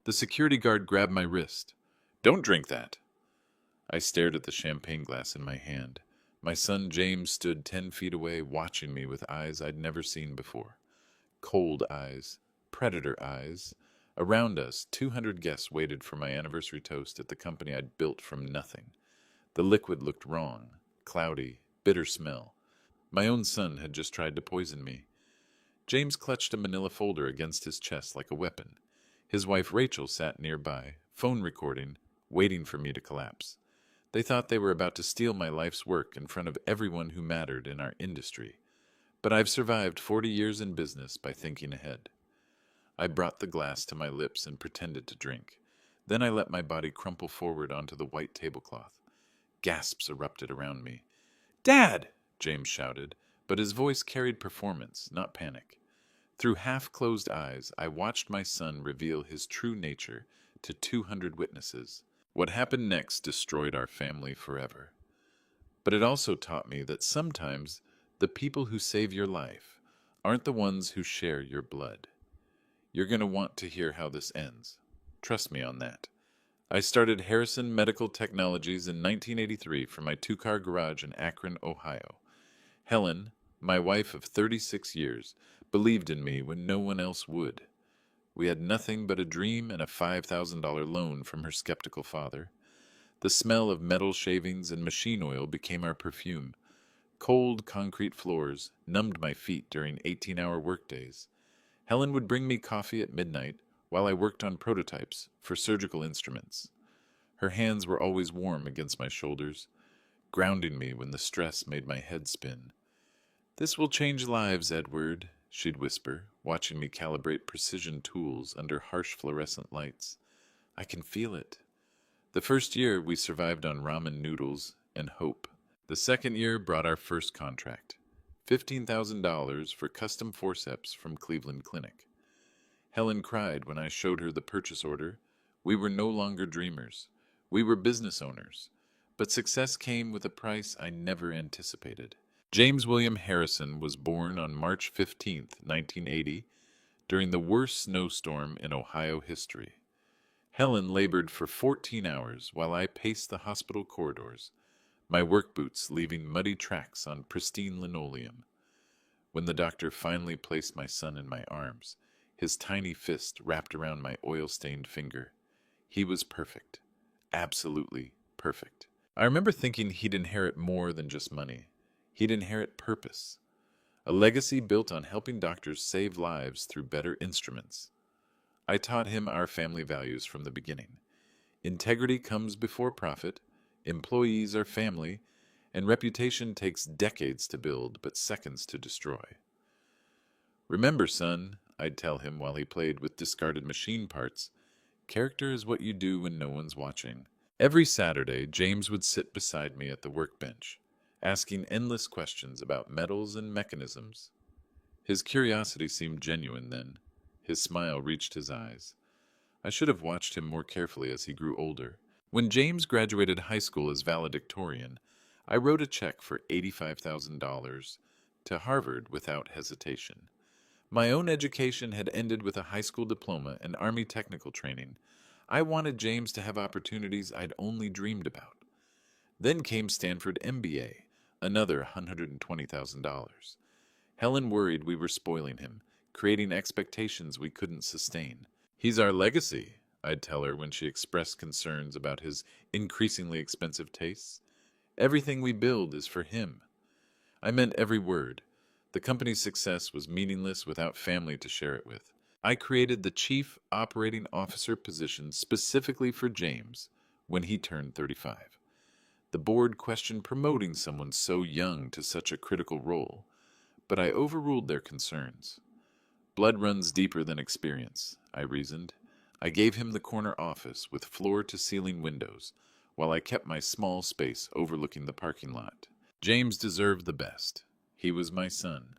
The security guard grabbed my wrist. "Don't drink that." I stared at the champagne glass in my hand. My son James stood 10 feet away, watching me with eyes I'd never seen before. Cold eyes, predator eyes. Around us, 200 guests waited for my anniversary toast at the company I'd built from nothing. The liquid looked wrong, cloudy, bitter smell. My own son had just tried to poison me. James clutched a manila folder against his chest like a weapon. His wife Rachel sat nearby, phone recording, waiting for me to collapse. They thought they were about to steal my life's work in front of everyone who mattered in our industry. But I've survived 40 years in business by thinking ahead. I brought the glass to my lips and pretended to drink. Then I let my body crumple forward onto the white tablecloth. Gasps erupted around me. "Dad!" James shouted, but his voice carried performance, not panic. Through half-closed eyes, I watched my son reveal his true nature to 200 witnesses. What happened next destroyed our family forever. But it also taught me that sometimes the people who save your life aren't the ones who share your blood. You're going to want to hear how this ends. Trust me on that. I started Harrison Medical Technologies in 1983 from my two-car garage in Akron, Ohio. Helen, my wife of 36 years, believed in me when no one else would. We had nothing but a dream and a $5,000 loan from her skeptical father. The smell of metal shavings and machine oil became our perfume. Cold concrete floors numbed my feet during 18-hour workdays. Helen would bring me coffee at midnight while I worked on prototypes for surgical instruments. Her hands were always warm against my shoulders, grounding me when the stress made my head spin. "This will change lives, Edward," she'd whisper, watching me calibrate precision tools under harsh fluorescent lights. "I can feel it." The first year, we survived on ramen noodles and hope. The second year brought our first contract, $15,000 for custom forceps from Cleveland Clinic. Helen cried when I showed her the purchase order. We were no longer dreamers. We were business owners. But success came with a price I never anticipated. James William Harrison was born on March 15, 1980, during the worst snowstorm in Ohio history. Helen labored for 14 hours while I paced the hospital corridors, my work boots leaving muddy tracks on pristine linoleum. When the doctor finally placed my son in my arms, his tiny fist wrapped around my oil-stained finger, he was perfect. Absolutely perfect. I remember thinking he'd inherit more than just money. He'd inherit purpose. A legacy built on helping doctors save lives through better instruments. I taught him our family values from the beginning. Integrity comes before profit, employees are family, and reputation takes decades to build but seconds to destroy. "Remember, son," I'd tell him while he played with discarded machine parts, "character is what you do when no one's watching." Every Saturday, James would sit beside me at the workbench, asking endless questions about metals and mechanisms. His curiosity seemed genuine then. His smile reached his eyes. I should have watched him more carefully as he grew older. When James graduated high school as valedictorian, I wrote a check for $85,000 to Harvard without hesitation. My own education had ended with a high school diploma and Army technical training. I wanted James to have opportunities I'd only dreamed about. Then came Stanford MBA, another $120,000. Helen worried we were spoiling him, creating expectations we couldn't sustain. "He's our legacy," I'd tell her when she expressed concerns about his increasingly expensive tastes. "Everything we build is for him." I meant every word. The company's success was meaningless without family to share it with. I created the Chief Operating Officer position specifically for James when he turned 35. The board questioned promoting someone so young to such a critical role, but I overruled their concerns. "Blood runs deeper than experience," I reasoned. I gave him the corner office with floor-to-ceiling windows, while I kept my small space overlooking the parking lot. James deserved the best. He was my son.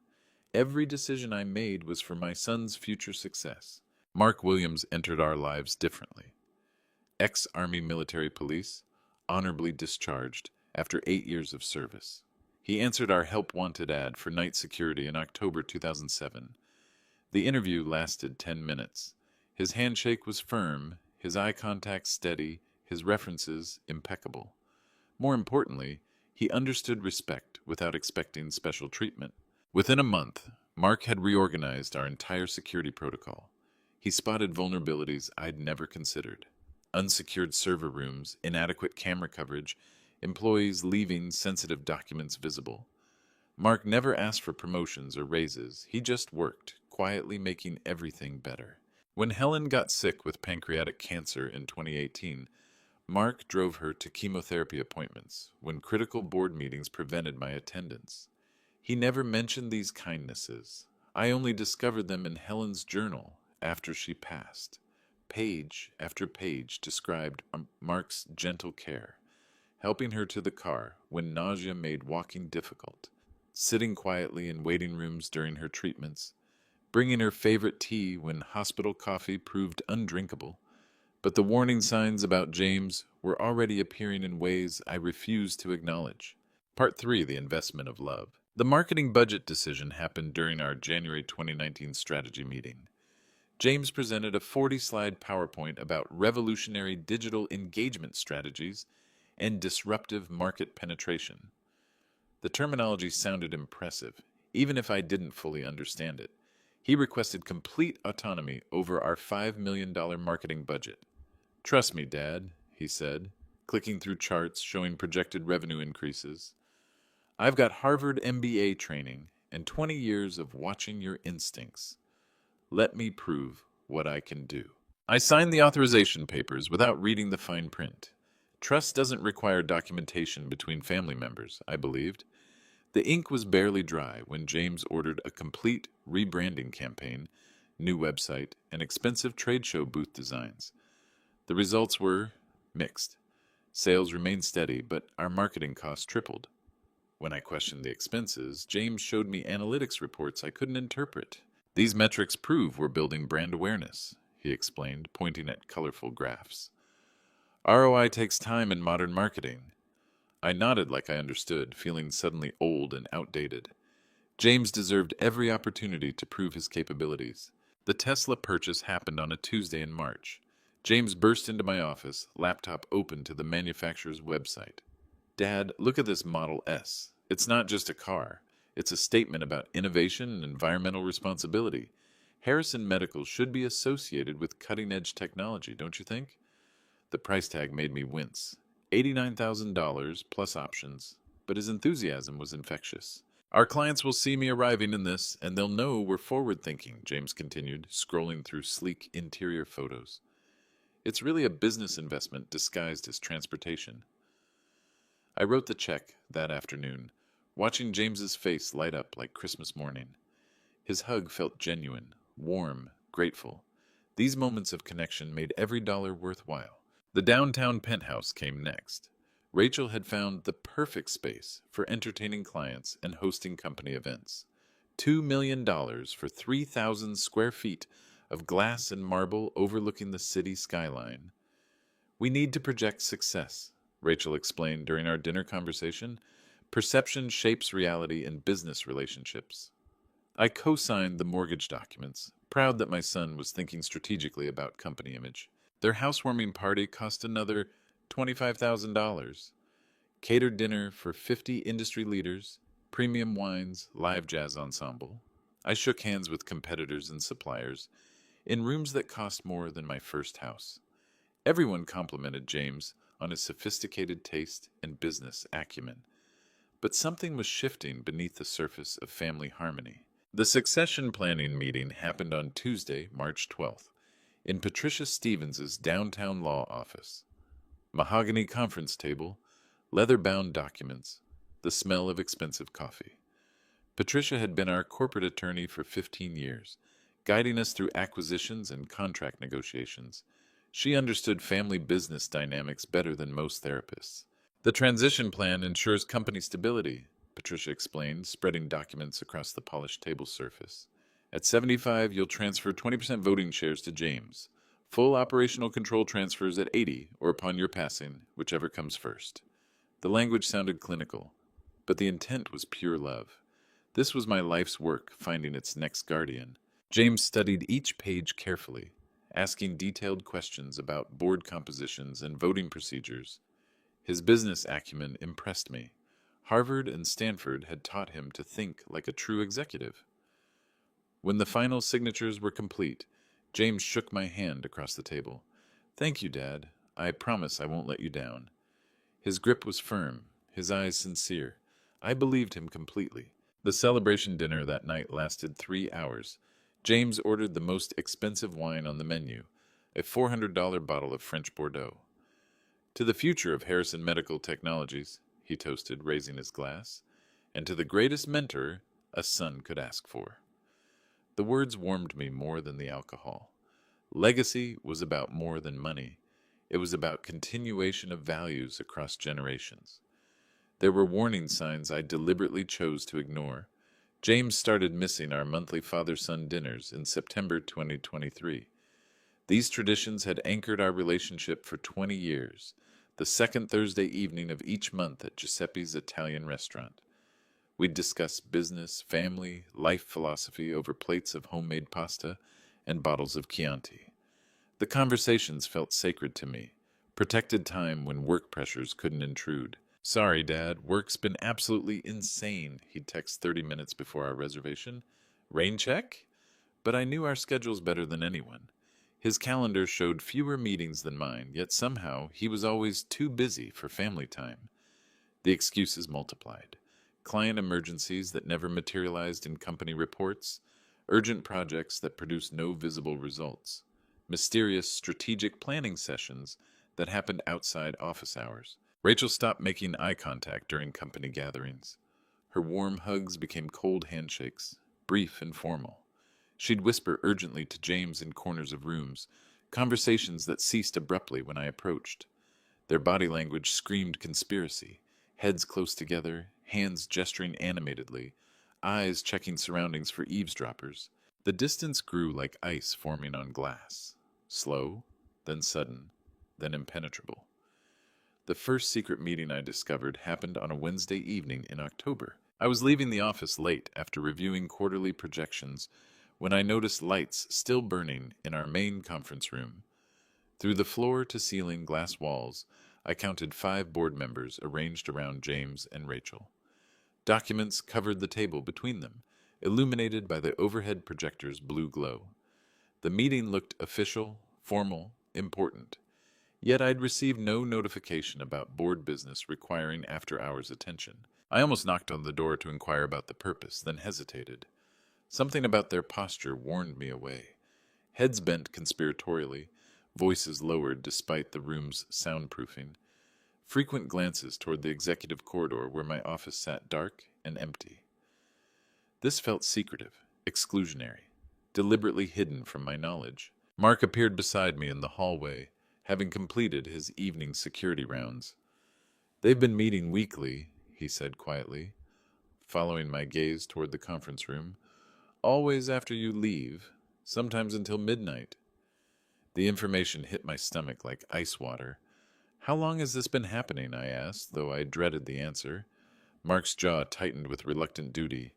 Every decision I made was for my son's future success. Mark Williams entered our lives differently. Ex-Army military police, honorably discharged after 8 years of service. He answered our help-wanted ad for night security in October 2007. The interview lasted 10 minutes. His handshake was firm, his eye contact steady, his references impeccable. More importantly, he understood respect without expecting special treatment. Within a month, Mark had reorganized our entire security protocol. He spotted vulnerabilities I'd never considered: unsecured server rooms, inadequate camera coverage, employees leaving sensitive documents visible. Mark never asked for promotions or raises. He just worked, quietly making everything better. When Helen got sick with pancreatic cancer in 2018, Mark drove her to chemotherapy appointments when critical board meetings prevented my attendance. He never mentioned these kindnesses. I only discovered them in Helen's journal after she passed. Page after page described Mark's gentle care, helping her to the car when nausea made walking difficult, sitting quietly in waiting rooms during her treatments, bringing her favorite tea when hospital coffee proved undrinkable. But the warning signs about James were already appearing in ways I refused to acknowledge. Part 3: The Investment of Love. The marketing budget decision happened during our January 2019 strategy meeting. James presented a 40-slide PowerPoint about revolutionary digital engagement strategies and disruptive market penetration. The terminology sounded impressive, even if I didn't fully understand it. He requested complete autonomy over our $5 million marketing budget. "Trust me, Dad," he said, clicking through charts showing projected revenue increases. "I've got Harvard MBA training and 20 years of watching your instincts. Let me prove what I can do." I signed the authorization papers without reading the fine print. Trust doesn't require documentation between family members, I believed. The ink was barely dry when James ordered a complete rebranding campaign, new website, and expensive trade show booth designs. The results were mixed. Sales remained steady, but our marketing costs tripled. When I questioned the expenses, James showed me analytics reports I couldn't interpret. "These metrics prove we're building brand awareness," he explained, pointing at colorful graphs. "ROI takes time in modern marketing." I nodded like I understood, feeling suddenly old and outdated. James deserved every opportunity to prove his capabilities. The Tesla purchase happened on a Tuesday in March. James burst into my office, laptop open to the manufacturer's website. "Dad, look at this Model S. It's not just a car. It's a statement about innovation and environmental responsibility. Harrison Medical should be associated with cutting-edge technology, don't you think?" The price tag made me wince. $89,000 plus options, but his enthusiasm was infectious. "Our clients will see me arriving in this, and they'll know we're forward-thinking," James continued, scrolling through sleek interior photos. "It's really a business investment disguised as transportation." I wrote the check that afternoon, watching James's face light up like Christmas morning. His hug felt genuine, warm, grateful. These moments of connection made every dollar worthwhile. The downtown penthouse came next. Rachel had found the perfect space for entertaining clients and hosting company events. $2 million for 3,000 square feet of glass and marble overlooking the city skyline. "We need to project success," Rachel explained during our dinner conversation. "Perception shapes reality in business relationships." I co-signed the mortgage documents, proud that my son was thinking strategically about company image. Their housewarming party cost another $25,000. Catered dinner for 50 industry leaders, premium wines, live jazz ensemble. I shook hands with competitors and suppliers in rooms that cost more than my first house. Everyone complimented James on his sophisticated taste and business acumen. But something was shifting beneath the surface of family harmony. The succession planning meeting happened on Tuesday, March 12th, in Patricia Stevens's downtown law office. Mahogany conference table, leather-bound documents, the smell of expensive coffee. Patricia had been our corporate attorney for 15 years, guiding us through acquisitions and contract negotiations. She understood family business dynamics better than most therapists. "The transition plan ensures company stability," Patricia explained, spreading documents across the polished table surface. "At 75, you'll transfer 20% voting shares to James. Full operational control transfers at 80, or upon your passing, whichever comes first." The language sounded clinical, but the intent was pure love. This was my life's work, finding its next guardian. James studied each page carefully. asking detailed questions about board compositions and voting procedures. His business acumen impressed me. Harvard and Stanford had taught him to think like a true executive. When the final signatures were complete, James shook my hand across the table. "Thank you, Dad. I promise I won't let you down." His grip was firm, his eyes sincere. I believed him completely. The celebration dinner that night lasted 3 hours. James ordered the most expensive wine on the menu, a $400 bottle of French Bordeaux. "To the future of Harrison Medical Technologies," he toasted, raising his glass, "and to the greatest mentor a son could ask for." The words warmed me more than the alcohol. Legacy was about more than money. It was about continuation of values across generations. There were warning signs I deliberately chose to ignore. James started missing our monthly father-son dinners in September 2023. These traditions had anchored our relationship for 20 years, the second Thursday evening of each month at Giuseppe's Italian restaurant. We'd discuss business, family, life philosophy over plates of homemade pasta and bottles of Chianti. The conversations felt sacred to me, protected time when work pressures couldn't intrude. "Sorry, Dad, work's been absolutely insane," he'd text 30 minutes before our reservation. "Rain check?" But I knew our schedules better than anyone. His calendar showed fewer meetings than mine, yet somehow he was always too busy for family time. The excuses multiplied. Client emergencies that never materialized in company reports, urgent projects that produced no visible results, mysterious strategic planning sessions that happened outside office hours. Rachel stopped making eye contact during company gatherings. Her warm hugs became cold handshakes, brief and formal. She'd whisper urgently to James in corners of rooms, conversations that ceased abruptly when I approached. Their body language screamed conspiracy, heads close together, hands gesturing animatedly, eyes checking surroundings for eavesdroppers. The distance grew like ice forming on glass, slow, then sudden, then impenetrable. The first secret meeting I discovered happened on a Wednesday evening in October. I was leaving the office late after reviewing quarterly projections when I noticed lights still burning in our main conference room. Through the floor-to-ceiling glass walls, I counted 5 board members arranged around James and Rachel. Documents covered the table between them, illuminated by the overhead projector's blue glow. The meeting looked official, formal, important. Yet I'd received no notification about board business requiring after-hours attention. I almost knocked on the door to inquire about the purpose, then hesitated. Something about their posture warned me away. Heads bent conspiratorially, voices lowered despite the room's soundproofing. Frequent glances toward the executive corridor where my office sat dark and empty. This felt secretive, exclusionary, deliberately hidden from my knowledge. Mark appeared beside me in the hallway, having completed his evening security rounds. "They've been meeting weekly," he said quietly, following my gaze toward the conference room. "Always after you leave, sometimes until midnight." The information hit my stomach like ice water. "How long has this been happening?" I asked, though I dreaded the answer. Mark's jaw tightened with reluctant duty.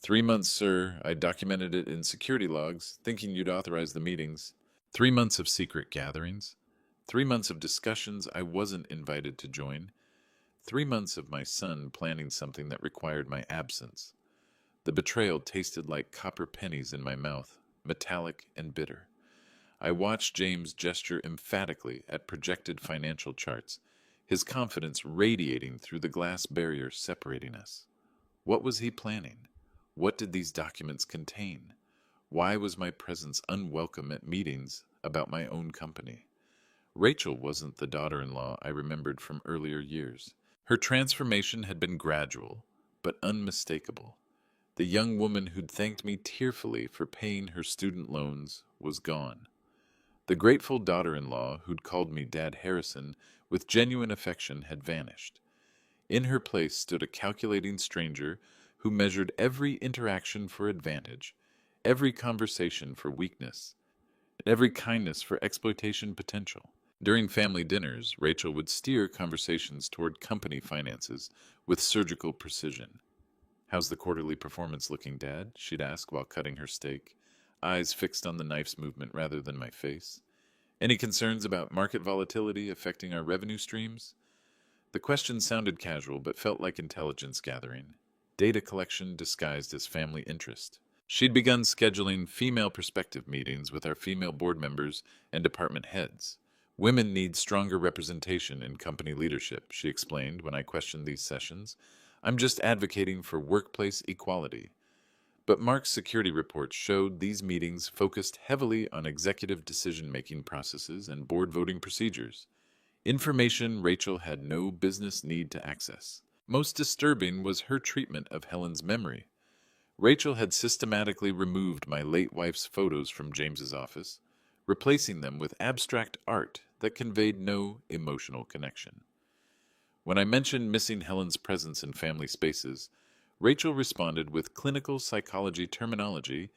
"3 months, sir. I documented it in security logs, thinking you'd authorize the meetings." 3 months of secret gatherings. 3 months of discussions I wasn't invited to join. 3 months of my son planning something that required my absence. The betrayal tasted like copper pennies in my mouth, metallic and bitter. I watched James gesture emphatically at projected financial charts, his confidence radiating through the glass barrier separating us. What was he planning? What did these documents contain? Why was my presence unwelcome at meetings about my own company? Rachel wasn't the daughter-in-law I remembered from earlier years. Her transformation had been gradual, but unmistakable. The young woman who'd thanked me tearfully for paying her student loans was gone. The grateful daughter-in-law who'd called me Dad Harrison with genuine affection had vanished. In her place stood a calculating stranger who measured every interaction for advantage, every conversation for weakness, and every kindness for exploitation potential. During family dinners, Rachel would steer conversations toward company finances with surgical precision. "How's the quarterly performance looking, Dad?" she'd ask while cutting her steak. eyes fixed on the knife's movement rather than my face. Any concerns about market volatility affecting our revenue streams? The question sounded casual but felt like intelligence gathering, data collection disguised as family interest. She'd begun scheduling female perspective meetings with our female board members and department heads. Women need stronger representation in company leadership, she explained when I questioned these sessions. I'm just advocating for workplace equality. But Mark's security reports showed these meetings focused heavily on executive decision-making processes and board voting procedures. Information Rachel had no business need to access. Most disturbing was her treatment of Helen's memory. Rachel had systematically removed my late wife's photos from James's office, replacing them with abstract art that conveyed no emotional connection. When I mentioned missing Helen's presence in family spaces, Rachel responded with clinical psychology terminology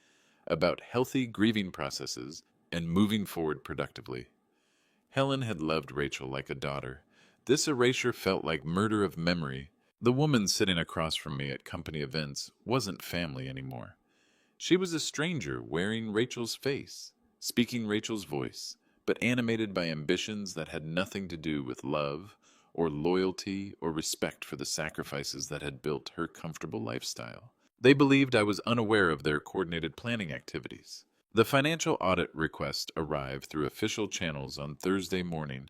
about healthy grieving processes and moving forward productively. Helen had loved Rachel like a daughter. This erasure felt like murder of memory. The woman sitting across from me at company events wasn't family anymore. She was a stranger wearing Rachel's face, speaking Rachel's voice, but animated by ambitions that had nothing to do with love or loyalty or respect for the sacrifices that had built her comfortable lifestyle. They believed I was unaware of their coordinated planning activities. The financial audit request arrived through official channels on Thursday morning,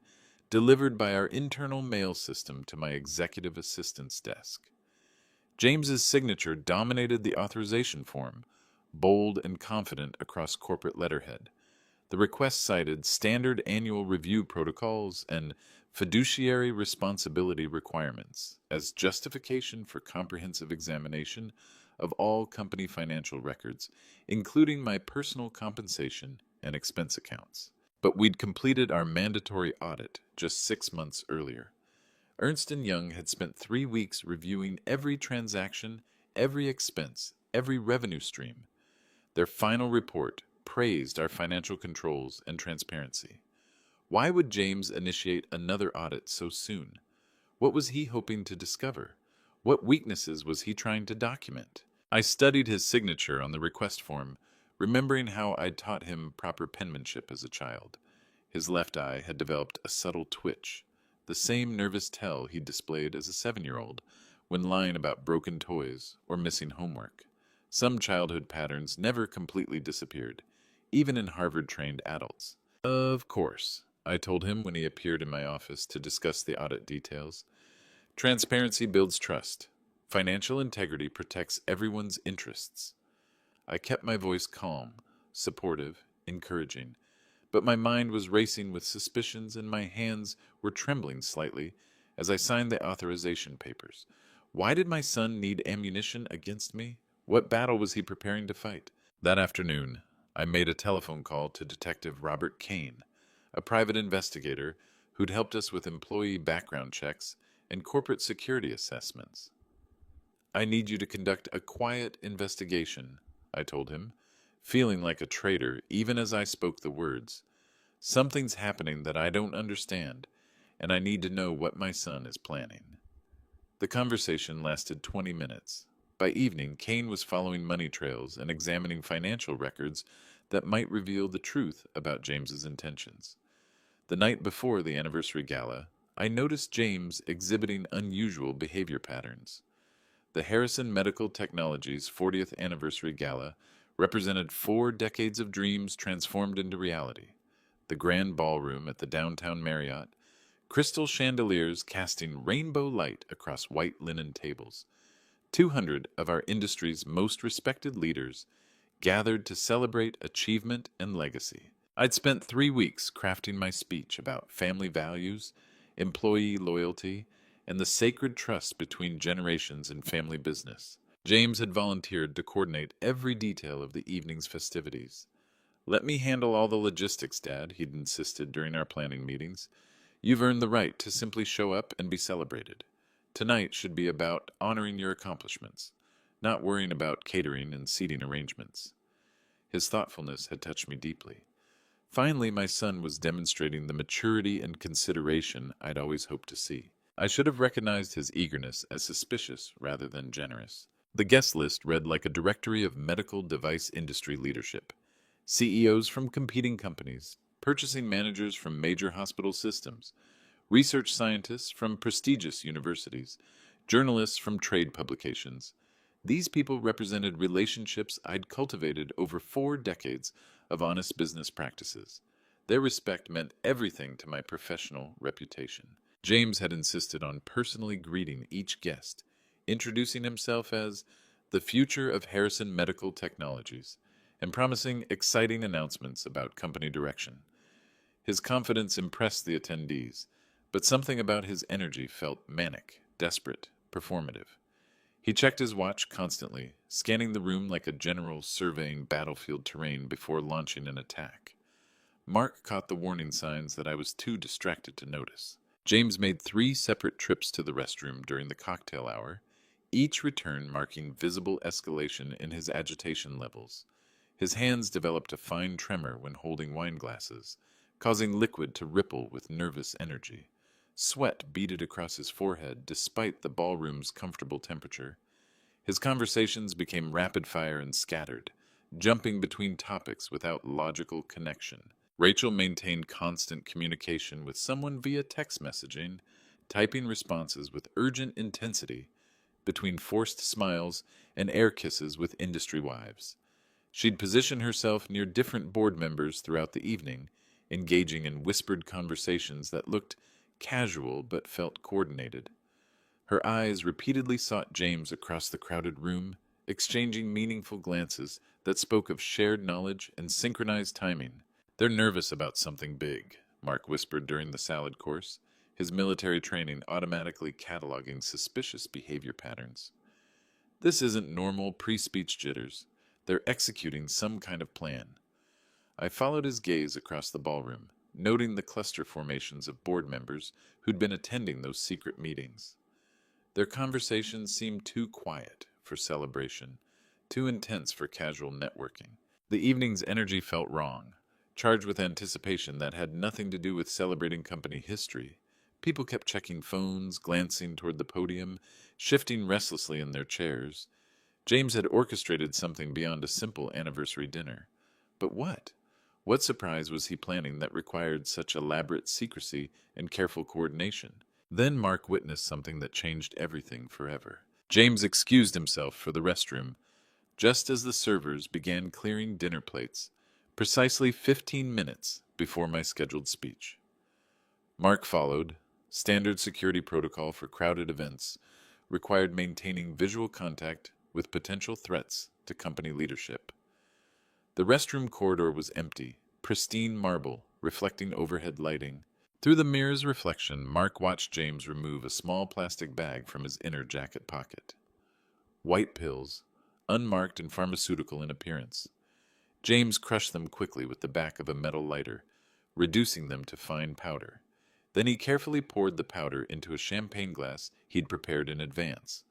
delivered by our internal mail system to my executive assistant's desk. James's signature dominated the authorization form, bold and confident across corporate letterhead. The request cited standard annual review protocols and fiduciary responsibility requirements as justification for comprehensive examination of all company financial records, including my personal compensation and expense accounts. But we'd completed our mandatory audit just 6 months earlier. Ernst & Young had spent 3 weeks reviewing every transaction, every expense, every revenue stream. Their final report praised our financial controls and transparency. Why would James initiate another audit so soon? What was he hoping to discover? What weaknesses was he trying to document? I studied his signature on the request form, remembering how I'd taught him proper penmanship as a child. His left eye had developed a subtle twitch, the same nervous tell he'd displayed as a 7-year-old when lying about broken toys or missing homework. Some childhood patterns never completely disappeared, even in Harvard-trained adults. Of course, I told him when he appeared in my office to discuss the audit details. Transparency builds trust. Financial integrity protects everyone's interests. I kept my voice calm, supportive, encouraging, but my mind was racing with suspicions and my hands were trembling slightly as I signed the authorization papers. Why did my son need ammunition against me? What battle was he preparing to fight? That afternoon, I made a telephone call to Detective Robert Kane, a private investigator who'd helped us with employee background checks and corporate security assessments. I need you to conduct a quiet investigation, I told him, feeling like a traitor even as I spoke the words. Something's happening that I don't understand, and I need to know what my son is planning. The conversation lasted 20 minutes. By evening, Kane was following money trails and examining financial records that might reveal the truth about James's intentions. The night before the anniversary gala, I noticed James exhibiting unusual behavior patterns. The Harrison Medical Technologies 40th Anniversary Gala represented 4 decades of dreams transformed into reality. The grand ballroom at the downtown Marriott, crystal chandeliers casting rainbow light across white linen tables. 200 of our industry's most respected leaders gathered to celebrate achievement and legacy. I'd spent 3 weeks crafting my speech about family values, employee loyalty, and the sacred trust between generations in family business. James had volunteered to coordinate every detail of the evening's festivities. "Let me handle all the logistics, Dad," he'd insisted during our planning meetings. "You've earned the right to simply show up and be celebrated. Tonight should be about honoring your accomplishments, not worrying about catering and seating arrangements." His thoughtfulness had touched me deeply. Finally, my son was demonstrating the maturity and consideration I'd always hoped to see. I should have recognized his eagerness as suspicious rather than generous. The guest list read like a directory of medical device industry leadership. CEOs from competing companies, purchasing managers from major hospital systems, research scientists from prestigious universities, journalists from trade publications. These people represented relationships I'd cultivated over 4 decades of honest business practices. Their respect meant everything to my professional reputation. James had insisted on personally greeting each guest, introducing himself as the future of Harrison Medical Technologies, and promising exciting announcements about company direction. His confidence impressed the attendees, but something about his energy felt manic, desperate, performative. He checked his watch constantly, scanning the room like a general surveying battlefield terrain before launching an attack. Mark caught the warning signs that I was too distracted to notice. James made 3 separate trips to the restroom during the cocktail hour, each return marking visible escalation in his agitation levels. His hands developed a fine tremor when holding wine glasses, causing liquid to ripple with nervous energy. Sweat beaded across his forehead despite the ballroom's comfortable temperature. His conversations became rapid-fire and scattered, jumping between topics without logical connection. Rachel maintained constant communication with someone via text messaging, typing responses with urgent intensity, between forced smiles and air kisses with industry wives. She'd position herself near different board members throughout the evening, engaging in whispered conversations that looked casual but felt coordinated. Her eyes repeatedly sought James across the crowded room, exchanging meaningful glances that spoke of shared knowledge and synchronized timing. "They're nervous about something big," Mark whispered during the salad course, his military training automatically cataloging suspicious behavior patterns. "This isn't normal pre-speech jitters. They're executing some kind of plan." I followed his gaze across the ballroom, noting the cluster formations of board members who'd been attending those secret meetings. Their conversations seemed too quiet for celebration, too intense for casual networking. The evening's energy felt wrong, charged with anticipation that had nothing to do with celebrating company history. People kept checking phones, glancing toward the podium, shifting restlessly in their chairs. James had orchestrated something beyond a simple anniversary dinner. But what? What surprise was he planning that required such elaborate secrecy and careful coordination? Then Mark witnessed something that changed everything forever. James excused himself for the restroom, just as the servers began clearing dinner plates, precisely 15 minutes before my scheduled speech. Mark followed. Standard security protocol for crowded events required maintaining visual contact with potential threats to company leadership. The restroom corridor was empty, pristine marble, reflecting overhead lighting. Through the mirror's reflection, Mark watched James remove a small plastic bag from his inner jacket pocket. White pills, unmarked and pharmaceutical in appearance. James crushed them quickly with the back of a metal lighter, reducing them to fine powder. Then he carefully poured the powder into a champagne glass he'd prepared in advance.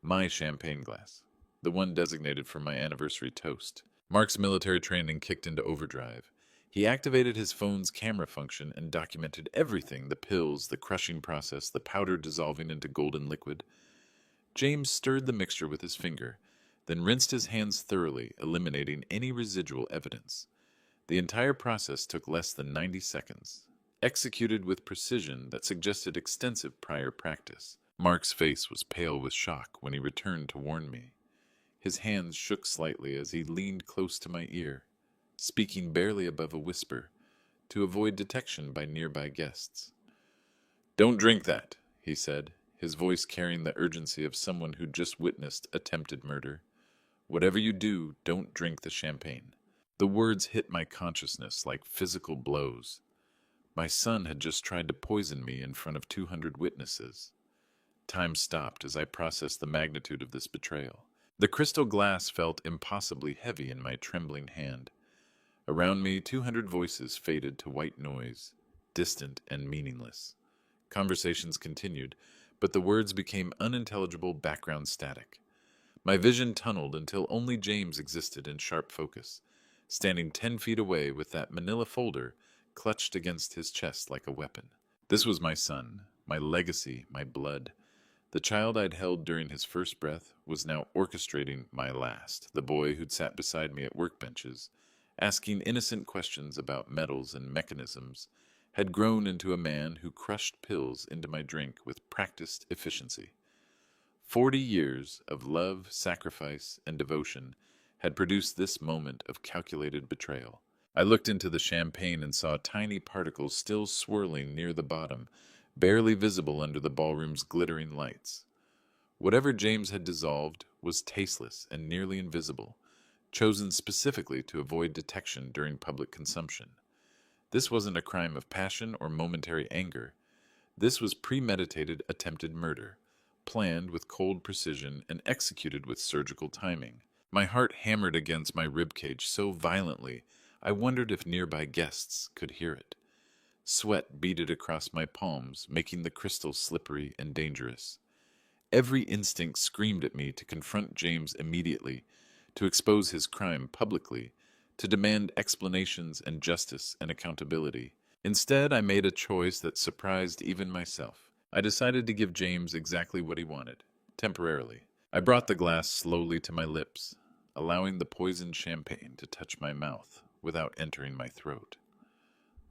My champagne glass, the one designated for my anniversary toast. Mark's military training kicked into overdrive. He activated his phone's camera function and documented everything: the pills, the crushing process, the powder dissolving into golden liquid. James stirred the mixture with his finger, then rinsed his hands thoroughly, eliminating any residual evidence. The entire process took less than 90 seconds, executed with precision that suggested extensive prior practice. Mark's face was pale with shock when he returned to warn me. His hands shook slightly as he leaned close to my ear, speaking barely above a whisper, to avoid detection by nearby guests. "Don't drink that," he said, his voice carrying the urgency of someone who'd just witnessed attempted murder. "Whatever you do, don't drink the champagne." The words hit my consciousness like physical blows. My son had just tried to poison me in front of 200 witnesses. Time stopped as I processed the magnitude of this betrayal. The crystal glass felt impossibly heavy in my trembling hand. Around me, 200 voices faded to white noise, distant and meaningless. Conversations continued, but the words became unintelligible background static. My vision tunneled until only James existed in sharp focus, standing 10 feet away with that manila folder clutched against his chest like a weapon. This was my son, my legacy, my blood. The child I'd held during his first breath was now orchestrating my last, the boy who'd sat beside me at workbenches, asking innocent questions about metals and mechanisms, had grown into a man who crushed pills into my drink with practiced efficiency. 40 years of love, sacrifice, and devotion had produced this moment of calculated betrayal. I looked into the champagne and saw tiny particles still swirling near the bottom, barely visible under the ballroom's glittering lights. Whatever James had dissolved was tasteless and nearly invisible, chosen specifically to avoid detection during public consumption. This wasn't a crime of passion or momentary anger. This was premeditated attempted murder, planned with cold precision and executed with surgical timing. My heart hammered against my ribcage so violently I wondered if nearby guests could hear it. Sweat beaded across my palms, making the crystal slippery and dangerous. Every instinct screamed at me to confront James immediately, to expose his crime publicly, to demand explanations and justice and accountability. Instead, I made a choice that surprised even myself. I decided to give James exactly what he wanted, temporarily. I brought the glass slowly to my lips, allowing the poisoned champagne to touch my mouth without entering my throat.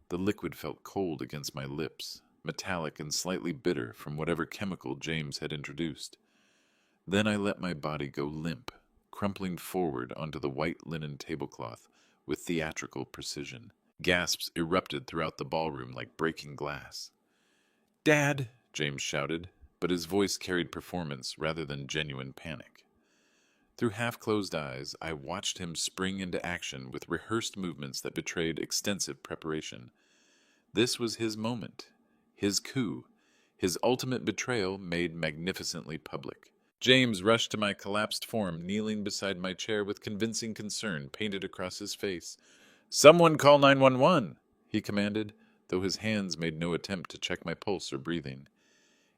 The liquid felt cold against my lips, metallic and slightly bitter from whatever chemical James had introduced. Then I let my body go limp, crumpling forward onto the white linen tablecloth with theatrical precision. Gasps erupted throughout the ballroom like breaking glass. "Dad!" James shouted, but his voice carried performance rather than genuine panic. Through half-closed eyes, I watched him spring into action with rehearsed movements that betrayed extensive preparation. This was his moment, his coup, his ultimate betrayal made magnificently public. James rushed to my collapsed form, kneeling beside my chair with convincing concern painted across his face. "Someone call 911!" he commanded, though his hands made no attempt to check my pulse or breathing.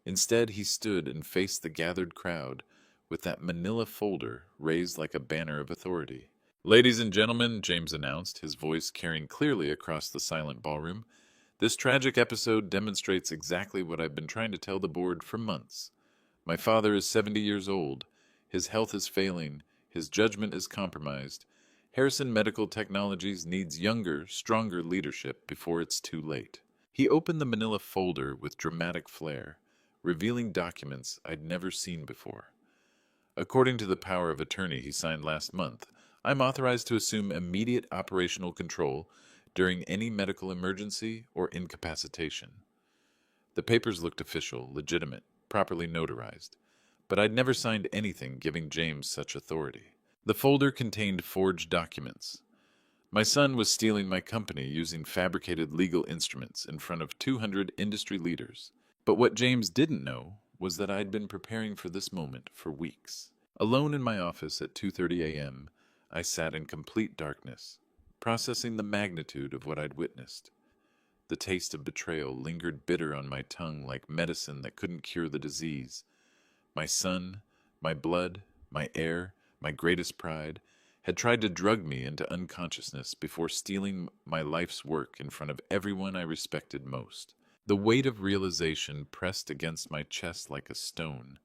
Instead, he stood and faced the gathered crowd, with that manila folder raised like a banner of authority. "Ladies and gentlemen," James announced, his voice carrying clearly across the silent ballroom, "this tragic episode demonstrates exactly what I've been trying to tell the board for months. My father is 70 years old. His health is failing. His judgment is compromised. Harrison Medical Technologies needs younger, stronger leadership before it's too late." He opened the manila folder with dramatic flair, revealing documents I'd never seen before. "According to the power of attorney he signed last month, I'm authorized to assume immediate operational control during any medical emergency or incapacitation." The papers looked official, legitimate, properly notarized, but I'd never signed anything giving James such authority. The folder contained forged documents. My son was stealing my company using fabricated legal instruments in front of 200 industry leaders. But what James didn't know was that I'd been preparing for this moment for weeks. Alone in my office at 2:30 a.m., I sat in complete darkness, processing the magnitude of what I'd witnessed. The taste of betrayal lingered bitter on my tongue like medicine that couldn't cure the disease. My son, my blood, my heir, my greatest pride, had tried to drug me into unconsciousness before stealing my life's work in front of everyone I respected most. The weight of realization pressed against my chest like a stone.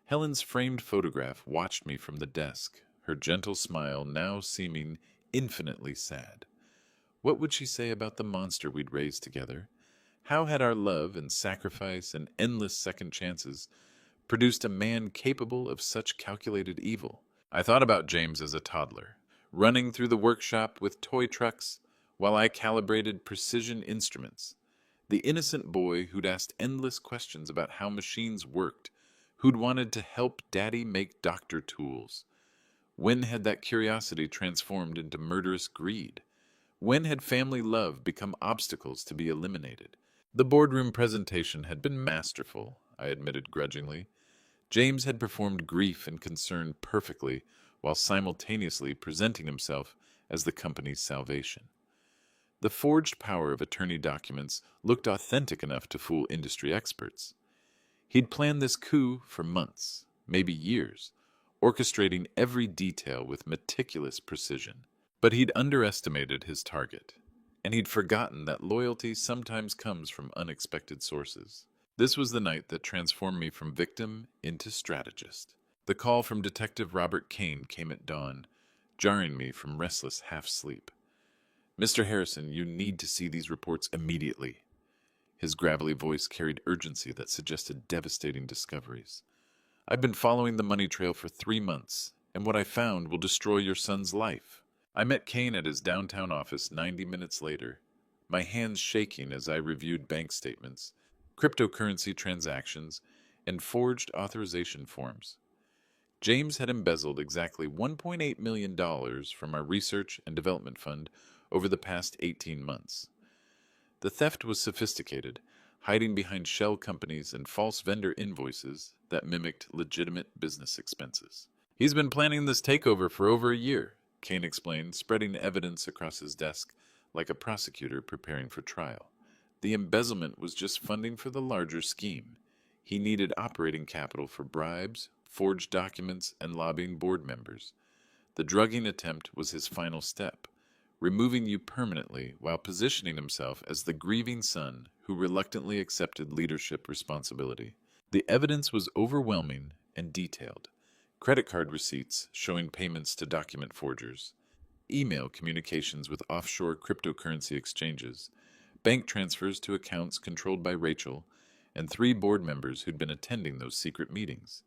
Helen's framed photograph watched me from the desk, her gentle smile now seeming infinitely sad. What would she say about the monster we'd raised together? How had our love and sacrifice and endless second chances produced a man capable of such calculated evil? I thought about James as a toddler, running through the workshop with toy trucks while I calibrated precision instruments. The innocent boy who'd asked endless questions about how machines worked, who'd wanted to help Daddy make doctor tools. When had that curiosity transformed into murderous greed? When had family love become obstacles to be eliminated? The boardroom presentation had been masterful, I admitted grudgingly. James had performed grief and concern perfectly while simultaneously presenting himself as the company's salvation. The forged power of attorney documents looked authentic enough to fool industry experts. He'd planned this coup for months, maybe years, orchestrating every detail with meticulous precision. But he'd underestimated his target, and he'd forgotten that loyalty sometimes comes from unexpected sources. This was the night that transformed me from victim into strategist. The call from Detective Robert Kane came at dawn, jarring me from restless half-sleep. Mr. Harrison, you need to see these reports immediately. His gravelly voice carried urgency that suggested devastating discoveries. I've been following the money trail for 3 months, and what I found will destroy your son's life. I met Kane at his downtown office 90 minutes later, my hands shaking as I reviewed bank statements, cryptocurrency transactions, and forged authorization forms. James had embezzled exactly $1.8 million from our research and development fund over the past 18 months. The theft was sophisticated, hiding behind shell companies and false vendor invoices that mimicked legitimate business expenses. He's been planning this takeover for over a year, Kane explained, spreading evidence across his desk like a prosecutor preparing for trial. The embezzlement was just funding for the larger scheme. He needed operating capital for bribes, forged documents, and lobbying board members. The drugging attempt was his final step, removing you permanently while positioning himself as the grieving son who reluctantly accepted leadership responsibility. The evidence was overwhelming and detailed. Credit card receipts showing payments to document forgers, email communications with offshore cryptocurrency exchanges, bank transfers to accounts controlled by Rachel, and 3 board members who'd been attending those secret meetings.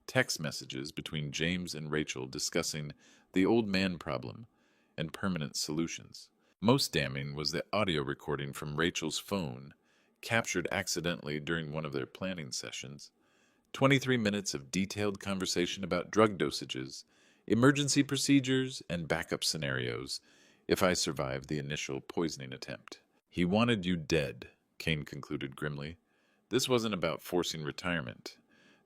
Text messages between James and Rachel discussing the old man problem and permanent solutions. Most damning was the audio recording from Rachel's phone, captured accidentally during one of their planning sessions. 23 minutes of detailed conversation about drug dosages, emergency procedures, and backup scenarios if I survived the initial poisoning attempt. He wanted you dead, Kane concluded grimly. This wasn't about forcing retirement.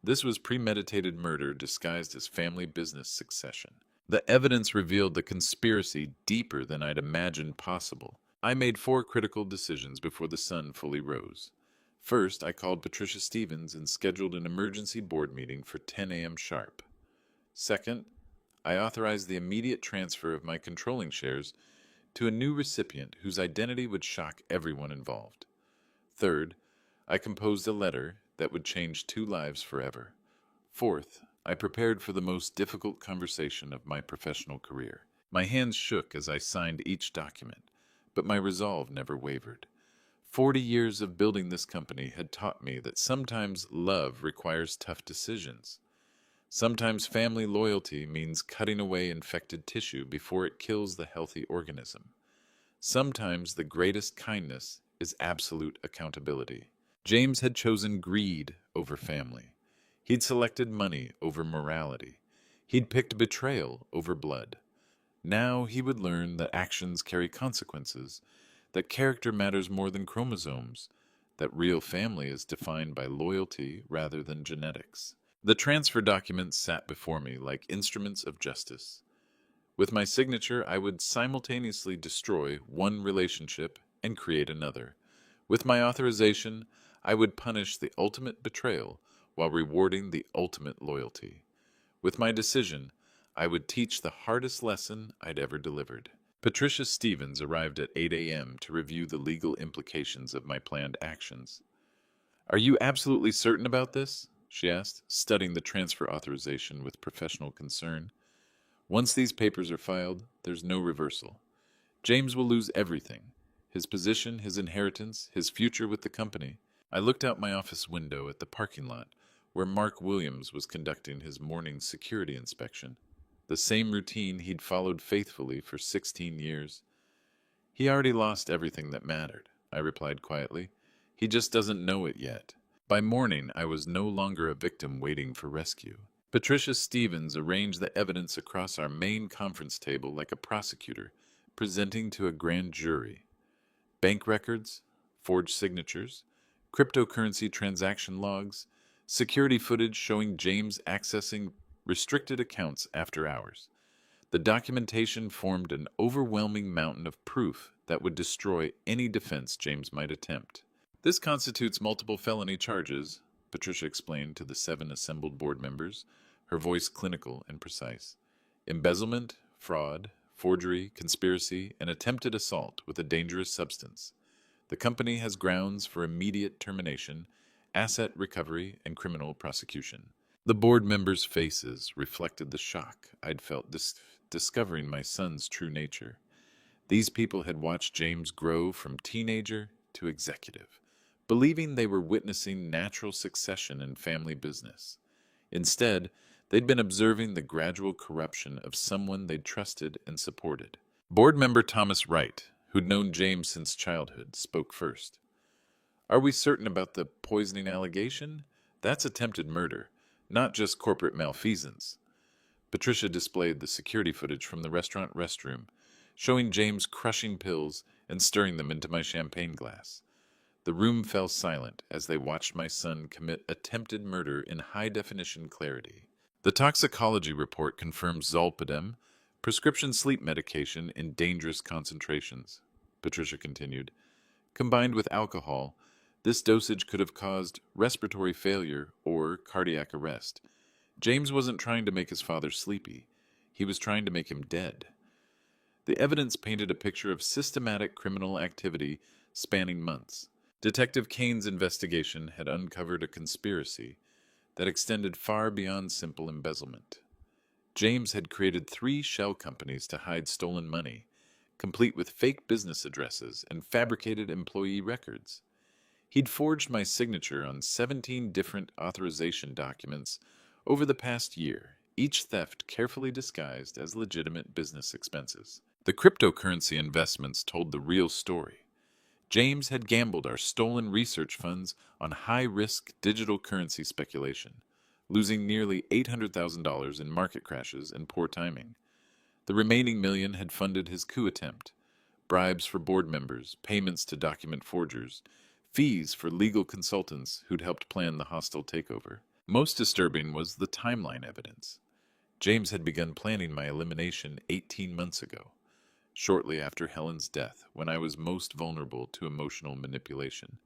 This was premeditated murder disguised as family business succession. The evidence revealed the conspiracy deeper than I'd imagined possible. I made 4 critical decisions before the sun fully rose. First, I called Patricia Stevens and scheduled an emergency board meeting for 10 a.m. sharp. Second, I authorized the immediate transfer of my controlling shares to a new recipient whose identity would shock everyone involved. Third, I composed a letter that would change 2 lives forever. Fourth, I prepared for the most difficult conversation of my professional career. My hands shook as I signed each document, but my resolve never wavered. 40 years of building this company had taught me that sometimes love requires tough decisions. Sometimes family loyalty means cutting away infected tissue before it kills the healthy organism. Sometimes the greatest kindness is absolute accountability. James had chosen greed over family. He'd selected money over morality. He'd picked betrayal over blood. Now he would learn that actions carry consequences, that character matters more than chromosomes, that real family is defined by loyalty rather than genetics. The transfer documents sat before me like instruments of justice. With my signature, I would simultaneously destroy one relationship and create another. With my authorization, I would punish the ultimate betrayal while rewarding the ultimate loyalty. With my decision, I would teach the hardest lesson I'd ever delivered. Patricia Stevens arrived at 8 a.m. to review the legal implications of my planned actions. "Are you absolutely certain about this?" she asked, studying the transfer authorization with professional concern. "Once these papers are filed, there's no reversal. James will lose everything: his position, his inheritance, his future with the company." I looked out my office window at the parking lot where Mark Williams was conducting his morning security inspection. The same routine he'd followed faithfully for 16 years. "He already lost everything that mattered," I replied quietly. "He just doesn't know it yet." By morning, I was no longer a victim waiting for rescue. Patricia Stevens arranged the evidence across our main conference table like a prosecutor presenting to a grand jury. Bank records, forged signatures, cryptocurrency transaction logs, security footage showing James accessing restricted accounts after hours. The documentation formed an overwhelming mountain of proof that would destroy any defense James might attempt. "This constitutes multiple felony charges," Patricia explained to the 7 assembled board members, her voice clinical and precise. "Embezzlement, fraud, forgery, conspiracy, and attempted assault with a dangerous substance. The company has grounds for immediate termination, asset recovery, and criminal prosecution." The board members' faces reflected the shock I'd felt discovering my son's true nature. These people had watched James grow from teenager to executive, believing they were witnessing natural succession in family business. Instead, they'd been observing the gradual corruption of someone they'd trusted and supported. Board member Thomas Wright, who'd known James since childhood, spoke first. "Are we certain about the poisoning allegation? That's attempted murder, not just corporate malfeasance." Patricia displayed the security footage from the restaurant restroom, showing James crushing pills and stirring them into my champagne glass. The room fell silent as they watched my son commit attempted murder in high-definition clarity. The toxicology report confirms zolpidem, prescription sleep medication in dangerous concentrations, Patricia continued. Combined with alcohol, this dosage could have caused respiratory failure or cardiac arrest. James wasn't trying to make his father sleepy. He was trying to make him dead. The evidence painted a picture of systematic criminal activity spanning months. Detective Kane's investigation had uncovered a conspiracy that extended far beyond simple embezzlement. James had created 3 shell companies to hide stolen money, complete with fake business addresses and fabricated employee records. He'd forged my signature on 17 different authorization documents over the past year, each theft carefully disguised as legitimate business expenses. The cryptocurrency investments told the real story. James had gambled our stolen research funds on high-risk digital currency speculation, losing nearly $800,000 in market crashes and poor timing. The remaining million had funded his coup attempt, bribes for board members, payments to document forgers, fees for legal consultants who'd helped plan the hostile takeover. Most disturbing was the timeline evidence. James had begun planning my elimination 18 months ago, shortly after Helen's death, when I was most vulnerable to emotional manipulation.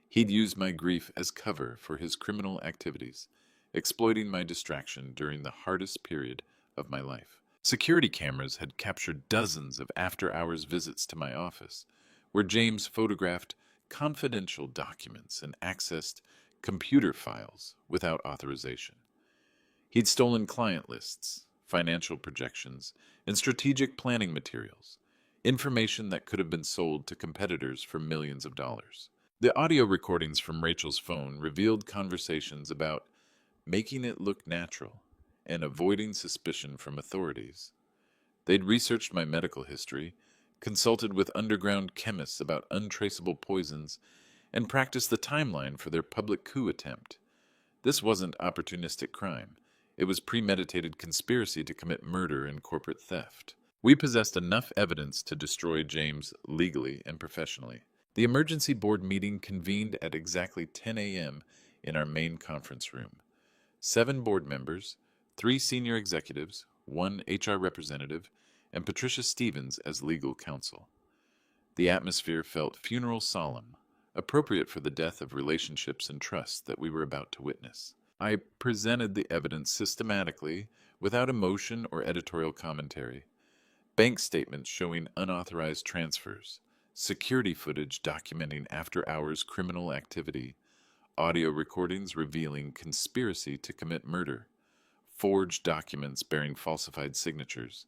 He'd used my grief as cover for his criminal activities, exploiting my distraction during the hardest period of my life. Security cameras had captured dozens of after-hours visits to my office, where James photographed confidential documents and accessed computer files without authorization. He'd stolen client lists, financial projections, and strategic planning materials, information that could have been sold to competitors for millions of dollars. The audio recordings from Rachel's phone revealed conversations about making it look natural and avoiding suspicion from authorities. They'd researched my medical history, consulted with underground chemists about untraceable poisons, and practiced the timeline for their public coup attempt. This wasn't opportunistic crime. It was premeditated conspiracy to commit murder and corporate theft. We possessed enough evidence to destroy James legally and professionally. The emergency board meeting convened at exactly 10 a.m. in our main conference room. 7 board members, 3 senior executives, 1 HR representative, and Patricia Stevens as legal counsel. The atmosphere felt funeral solemn, appropriate for the death of relationships and trust that we were about to witness. I presented the evidence systematically, without emotion or editorial commentary. Bank statements showing unauthorized transfers, security footage documenting after-hours criminal activity, audio recordings revealing conspiracy to commit murder, forged documents bearing falsified signatures.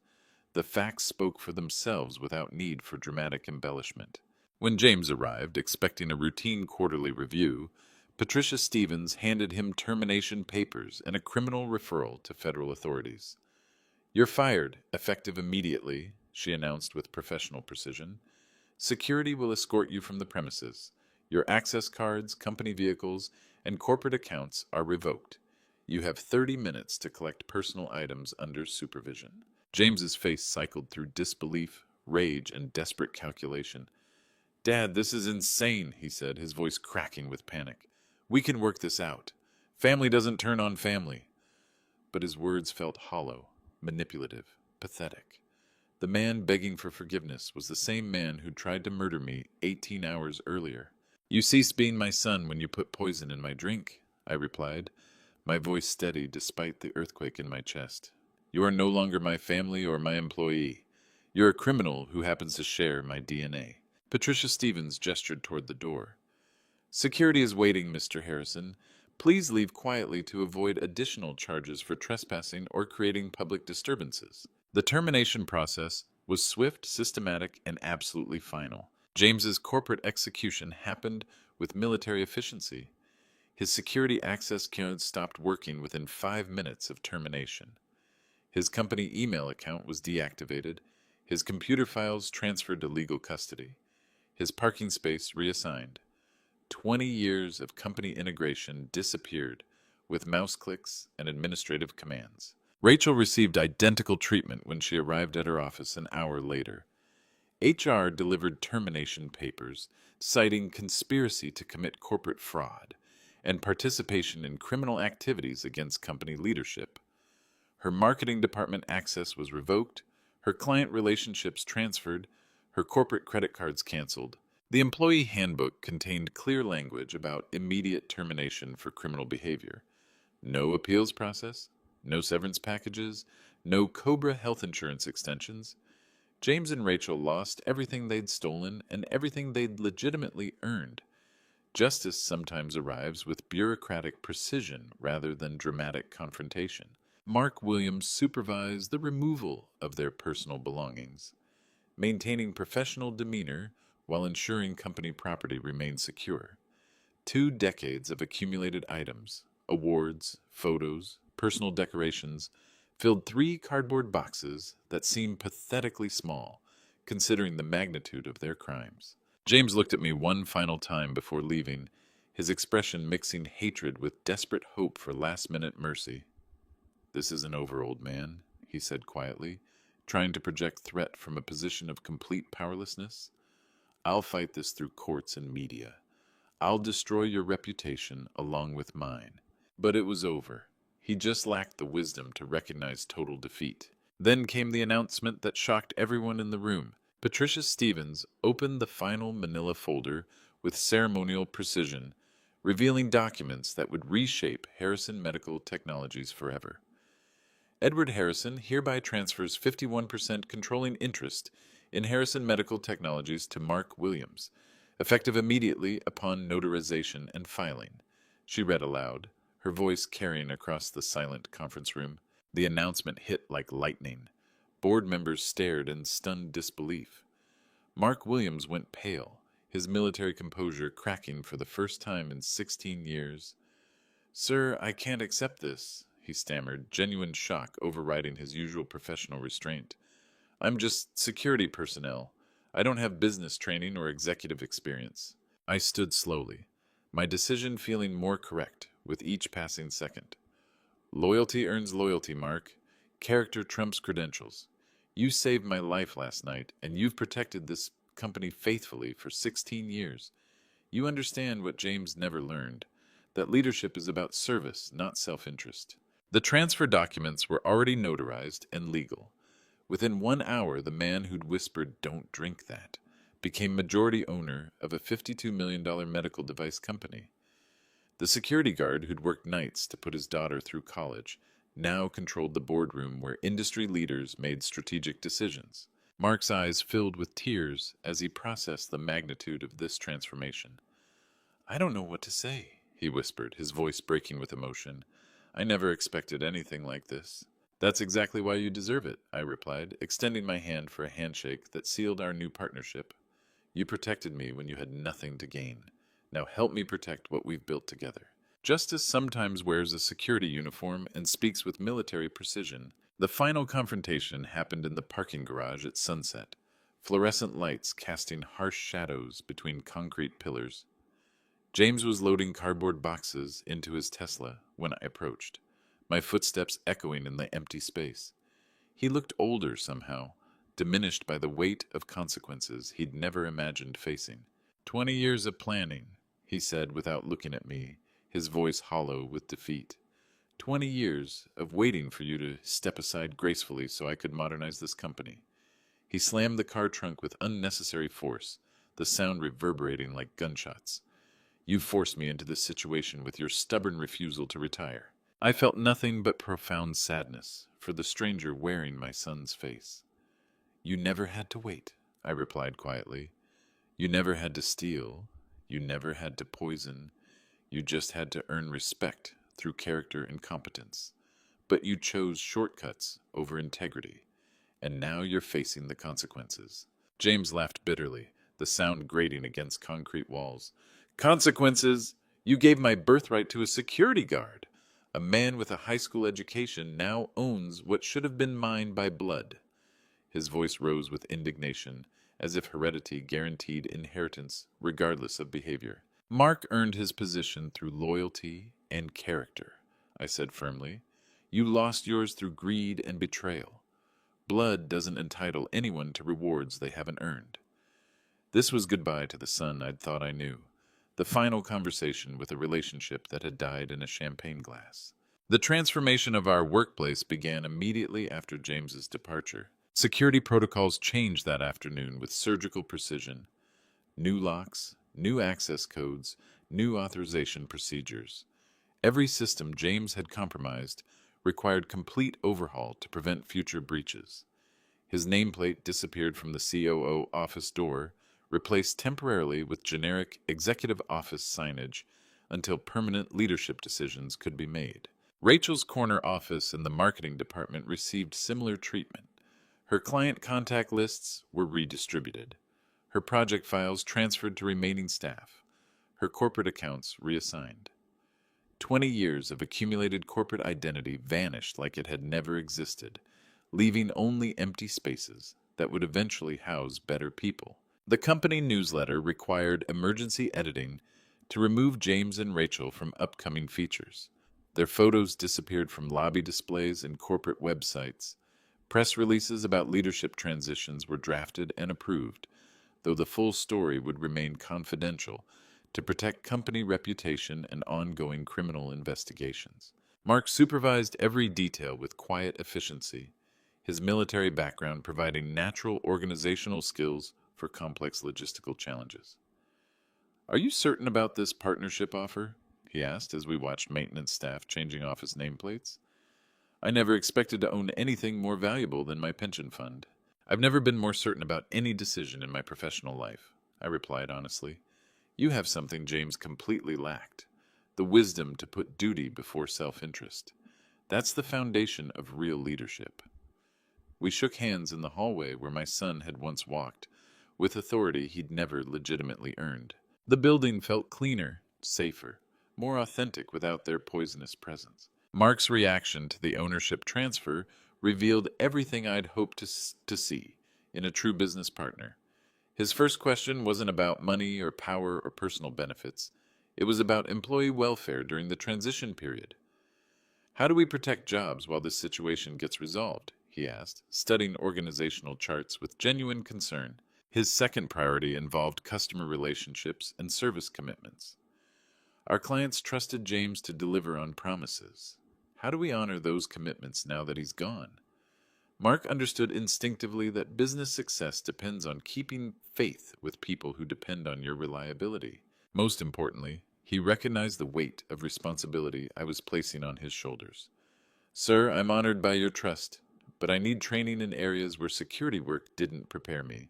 The facts spoke for themselves without need for dramatic embellishment. When James arrived, expecting a routine quarterly review, Patricia Stevens handed him termination papers and a criminal referral to federal authorities. "You're fired, effective immediately," she announced with professional precision. "Security will escort you from the premises. Your access cards, company vehicles, and corporate accounts are revoked. You have 30 minutes to collect personal items under supervision." James's face cycled through disbelief, rage, and desperate calculation. "Dad, this is insane," he said, his voice cracking with panic. "We can work this out. Family doesn't turn on family." But his words felt hollow, manipulative, pathetic. The man begging for forgiveness was the same man who'd tried to murder me 18 hours earlier. "You ceased being my son when you put poison in my drink," I replied, my voice steady despite the earthquake in my chest. "You are no longer my family or my employee. You're a criminal who happens to share my DNA." Patricia Stevens gestured toward the door. "Security is waiting, Mr. Harrison. Please leave quietly to avoid additional charges for trespassing or creating public disturbances." The termination process was swift, systematic, and absolutely final. James's corporate execution happened with military efficiency. His security access codes stopped working within 5 minutes of termination. His company email account was deactivated, his computer files transferred to legal custody, his parking space reassigned. 20 years of company integration disappeared with mouse clicks and administrative commands. Rachel received identical treatment when she arrived at her office an hour later. HR delivered termination papers citing conspiracy to commit corporate fraud and participation in criminal activities against company leadership. Her marketing department access was revoked, her client relationships transferred, her corporate credit cards canceled. The employee handbook contained clear language about immediate termination for criminal behavior. No appeals process, no severance packages, no COBRA health insurance extensions. James and Rachel lost everything they'd stolen and everything they'd legitimately earned. Justice sometimes arrives with bureaucratic precision rather than dramatic confrontation. Mark Williams supervised the removal of their personal belongings, maintaining professional demeanor while ensuring company property remained secure. 2 decades of accumulated items, awards, photos, personal decorations, filled 3 cardboard boxes that seemed pathetically small, considering the magnitude of their crimes. James looked at me one final time before leaving, his expression mixing hatred with desperate hope for last-minute mercy. "This isn't over, old man," he said quietly, trying to project threat from a position of complete powerlessness. "I'll fight this through courts and media. I'll destroy your reputation along with mine." But it was over. He just lacked the wisdom to recognize total defeat. Then came the announcement that shocked everyone in the room. Patricia Stevens opened the final manila folder with ceremonial precision, revealing documents that would reshape Harrison Medical Technologies forever. Edward Harrison hereby transfers 51% controlling interest in Harrison Medical Technologies to Mark Williams, effective immediately upon notarization and filing. She read aloud, her voice carrying across the silent conference room. The announcement hit like lightning. Board members stared in stunned disbelief. Mark Williams went pale, his military composure cracking for the first time in 16 years. "Sir, I can't accept this," he stammered, genuine shock overriding his usual professional restraint. "I'm just security personnel. I don't have business training or executive experience." I stood slowly, my decision feeling more correct with each passing second. "Loyalty earns loyalty, Mark. Character trumps credentials. You saved my life last night, and you've protected this company faithfully for 16 years. You understand what James never learned, that leadership is about service, not self-interest." The transfer documents were already notarized and legal. Within 1 hour, the man who'd whispered, "Don't drink that," became majority owner of a $52 million medical device company. The security guard who'd worked nights to put his daughter through college now controlled the boardroom where industry leaders made strategic decisions. Mark's eyes filled with tears as he processed the magnitude of this transformation. "I don't know what to say," he whispered, his voice breaking with emotion. "I never expected anything like this." "That's exactly why you deserve it," I replied, extending my hand for a handshake that sealed our new partnership. "You protected me when you had nothing to gain. Now help me protect what we've built together." Justice sometimes wears a security uniform and speaks with military precision. The final confrontation happened in the parking garage at sunset, fluorescent lights casting harsh shadows between concrete pillars. James was loading cardboard boxes into his Tesla when I approached, my footsteps echoing in the empty space. He looked older somehow, diminished by the weight of consequences he'd never imagined facing. 20 years of planning," he said without looking at me, his voice hollow with defeat. 20 years of waiting for you to step aside gracefully so I could modernize this company." He slammed the car trunk with unnecessary force, the sound reverberating like gunshots. "You forced me into this situation with your stubborn refusal to retire." I felt nothing but profound sadness for the stranger wearing my son's face. "You never had to wait," I replied quietly. "You never had to steal. You never had to poison. You just had to earn respect through character and competence. But you chose shortcuts over integrity. and now you're facing the consequences." James laughed bitterly, the sound grating against concrete walls. "Consequences? You gave my birthright to a security guard. A man with a high school education now owns what should have been mine by blood." His voice rose with indignation, as if heredity guaranteed inheritance regardless of behavior. "Mark earned his position through loyalty and character," I said firmly. "You lost yours through greed and betrayal. Blood doesn't entitle anyone to rewards they haven't earned." This was goodbye to the son I'd thought I knew, the final conversation with a relationship that had died in a champagne glass. The transformation of our workplace began immediately after James's departure. Security protocols changed that afternoon with surgical precision. New locks, new access codes, new authorization procedures. Every system James had compromised required complete overhaul to prevent future breaches. His nameplate disappeared from the COO office door, replaced temporarily with generic executive office signage until permanent leadership decisions could be made. Rachel's corner office in the marketing department received similar treatment. Her client contact lists were redistributed. Her project files transferred to remaining staff. Her corporate accounts reassigned. 20 years of accumulated corporate identity vanished like it had never existed, leaving only empty spaces that would eventually house better people. The company newsletter required emergency editing to remove James and Rachel from upcoming features. Their photos disappeared from lobby displays and corporate websites. Press releases about leadership transitions were drafted and approved, though the full story would remain confidential to protect company reputation and ongoing criminal investigations. Mark supervised every detail with quiet efficiency, his military background providing natural organizational skills for complex logistical challenges. "Are you certain about this partnership offer?" he asked as we watched maintenance staff changing office nameplates. "I never expected to own anything more valuable than my pension fund." "I've never been more certain about any decision in my professional life," I replied honestly. "You have something James completely lacked, the wisdom to put duty before self-interest. That's the foundation of real leadership." We shook hands in the hallway where my son had once walked, with authority he'd never legitimately earned. The building felt cleaner, safer, more authentic without their poisonous presence. Mark's reaction to the ownership transfer revealed everything I'd hoped to see in a true business partner. His first question wasn't about money or power or personal benefits. It was about employee welfare during the transition period. "How do we protect jobs while this situation gets resolved?" he asked, studying organizational charts with genuine concern. His second priority involved customer relationships and service commitments. Our clients trusted James to deliver on promises. How do we honor those commitments now that he's gone? Mark understood instinctively that business success depends on keeping faith with people who depend on your reliability. Most importantly, he recognized the weight of responsibility I was placing on his shoulders. "Sir, I'm honored by your trust, but I need training in areas where security work didn't prepare me.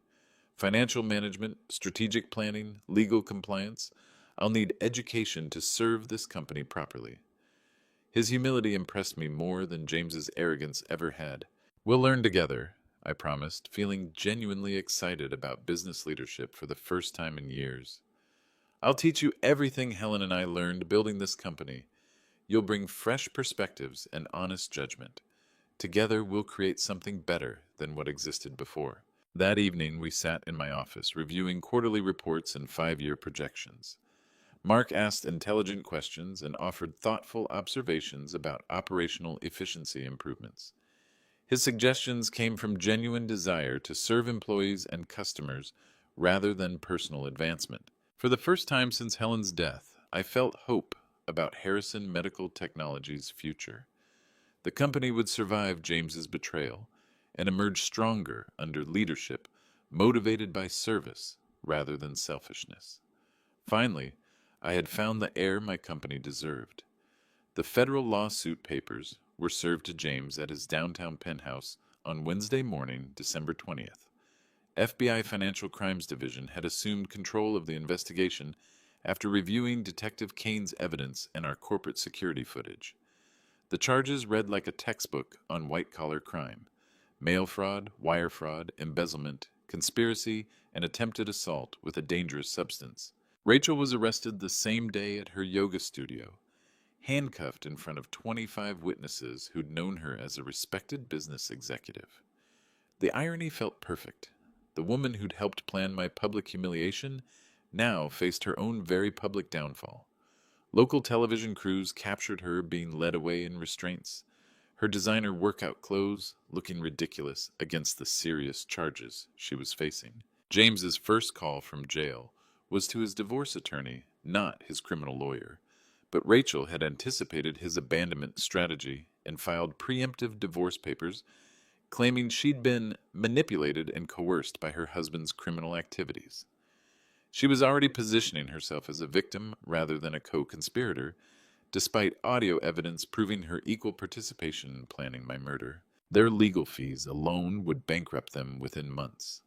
Financial management, strategic planning, legal compliance. I'll need education to serve this company properly." His humility impressed me more than James's arrogance ever had. "We'll learn together," I promised, feeling genuinely excited about business leadership for the first time in years. "I'll teach you everything Helen and I learned building this company. You'll bring fresh perspectives and honest judgment. Together, we'll create something better than what existed before." That evening, we sat in my office, reviewing quarterly reports and 5-year projections. Mark asked intelligent questions and offered thoughtful observations about operational efficiency improvements. His suggestions came from genuine desire to serve employees and customers rather than personal advancement. For the first time since Helen's death, I felt hope about Harrison Medical Technology's future. The company would survive James's betrayal and emerge stronger under leadership motivated by service rather than selfishness. Finally, I had found the heir my company deserved. The federal lawsuit papers were served to James at his downtown penthouse on Wednesday morning, December 20th. FBI Financial Crimes Division had assumed control of the investigation after reviewing Detective Kane's evidence and our corporate security footage. The charges read like a textbook on white-collar crime: mail fraud, wire fraud, embezzlement, conspiracy, and attempted assault with a dangerous substance. Rachel was arrested the same day at her yoga studio, handcuffed in front of 25 witnesses who'd known her as a respected business executive. The irony felt perfect. The woman who'd helped plan my public humiliation now faced her own very public downfall. Local television crews captured her being led away in restraints, her designer workout clothes looking ridiculous against the serious charges she was facing. James's first call from jail was to his divorce attorney, not his criminal lawyer. But Rachel had anticipated his abandonment strategy and filed preemptive divorce papers claiming she'd been manipulated and coerced by her husband's criminal activities. She was already positioning herself as a victim rather than a co-conspirator, despite audio evidence proving her equal participation in planning my murder. Their legal fees alone would bankrupt them within months.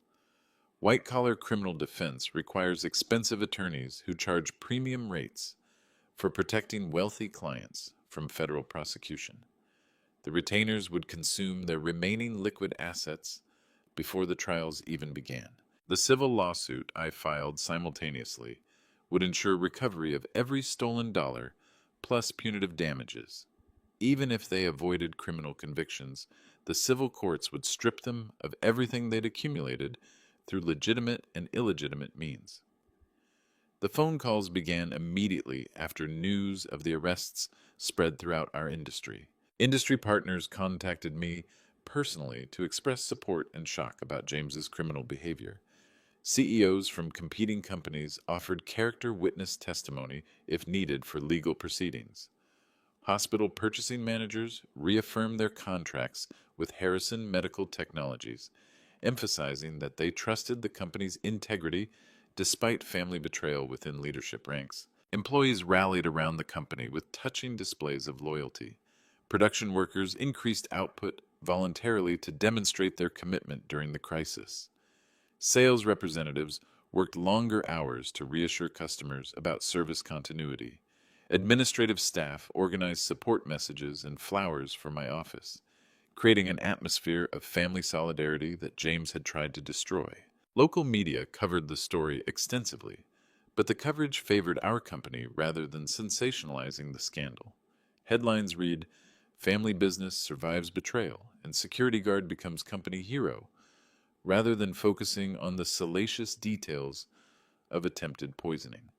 White-collar criminal defense requires expensive attorneys who charge premium rates for protecting wealthy clients from federal prosecution. The retainers would consume their remaining liquid assets before the trials even began. The civil lawsuit I filed simultaneously would ensure recovery of every stolen dollar plus punitive damages. Even if they avoided criminal convictions, the civil courts would strip them of everything they'd accumulated through legitimate and illegitimate means. The phone calls began immediately after news of the arrests spread throughout our industry. Industry partners contacted me personally to express support and shock about James's criminal behavior. CEOs from competing companies offered character witness testimony if needed for legal proceedings. Hospital purchasing managers reaffirmed their contracts with Harrison Medical Technologies, emphasizing that they trusted the company's integrity despite family betrayal within leadership ranks. Employees rallied around the company with touching displays of loyalty. Production workers increased output voluntarily to demonstrate their commitment during the crisis. Sales representatives worked longer hours to reassure customers about service continuity. Administrative staff organized support messages and flowers for my office, creating an atmosphere of family solidarity that James had tried to destroy. Local media covered the story extensively, but the coverage favored our company rather than sensationalizing the scandal. Headlines read, "Family business survives betrayal and security guard becomes company hero," rather than focusing on the salacious details of attempted poisoning.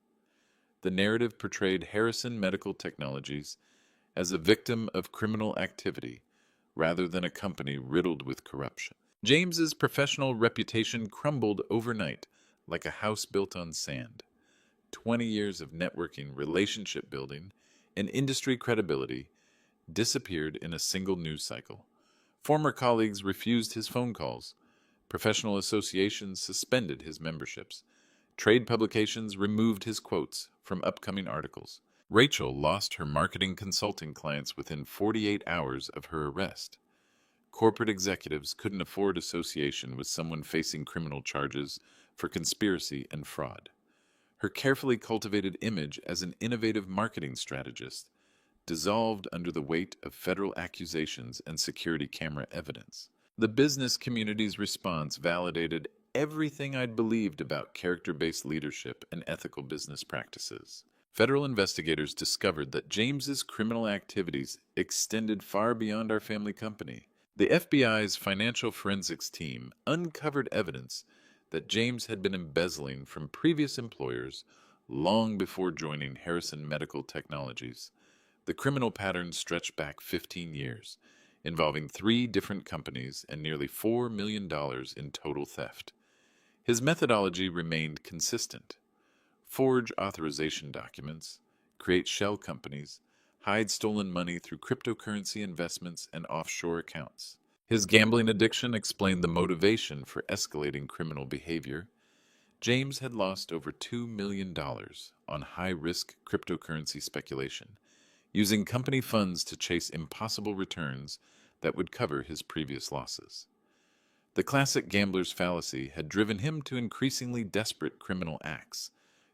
The narrative portrayed Harrison Medical Technologies as a victim of criminal activity rather than a company riddled with corruption. James's professional reputation crumbled overnight like a house built on sand. 20 years of networking, relationship building, and industry credibility disappeared in a single news cycle. Former colleagues refused his phone calls. Professional associations suspended his memberships. Trade publications removed his quotes from upcoming articles. Rachel lost her marketing consulting clients within 48 hours of her arrest. Corporate executives couldn't afford association with someone facing criminal charges for conspiracy and fraud. Her carefully cultivated image as an innovative marketing strategist dissolved under the weight of federal accusations and security camera evidence. The business community's response validated everything I'd believed about character-based leadership and ethical business practices. Federal investigators discovered that James's criminal activities extended far beyond our family company. The FBI's financial forensics team uncovered evidence that James had been embezzling from previous employers long before joining Harrison Medical Technologies. The criminal pattern stretched back 15 years, involving 3 different companies and nearly $4 million in total theft. His methodology remained consistent: forge authorization documents, create shell companies, hide stolen money through cryptocurrency investments and offshore accounts. His gambling addiction explained the motivation for escalating criminal behavior. James had lost over $2 million on high-risk cryptocurrency speculation, using company funds to chase impossible returns that would cover his previous losses. The classic gambler's fallacy had driven him to increasingly desperate criminal acts,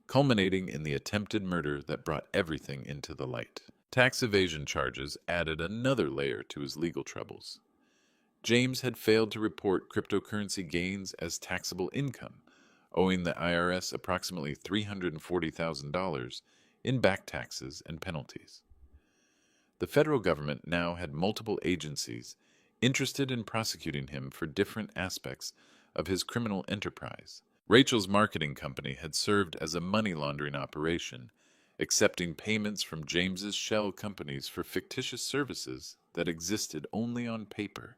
culminating in the attempted murder that brought everything into the light. Tax evasion charges added another layer to his legal troubles. James had failed to report cryptocurrency gains as taxable income, owing the IRS approximately $340,000 in back taxes and penalties. The federal government now had multiple agencies interested in prosecuting him for different aspects of his criminal enterprise. Rachel's marketing company had served as a money laundering operation, accepting payments from James's shell companies for fictitious services that existed only on paper.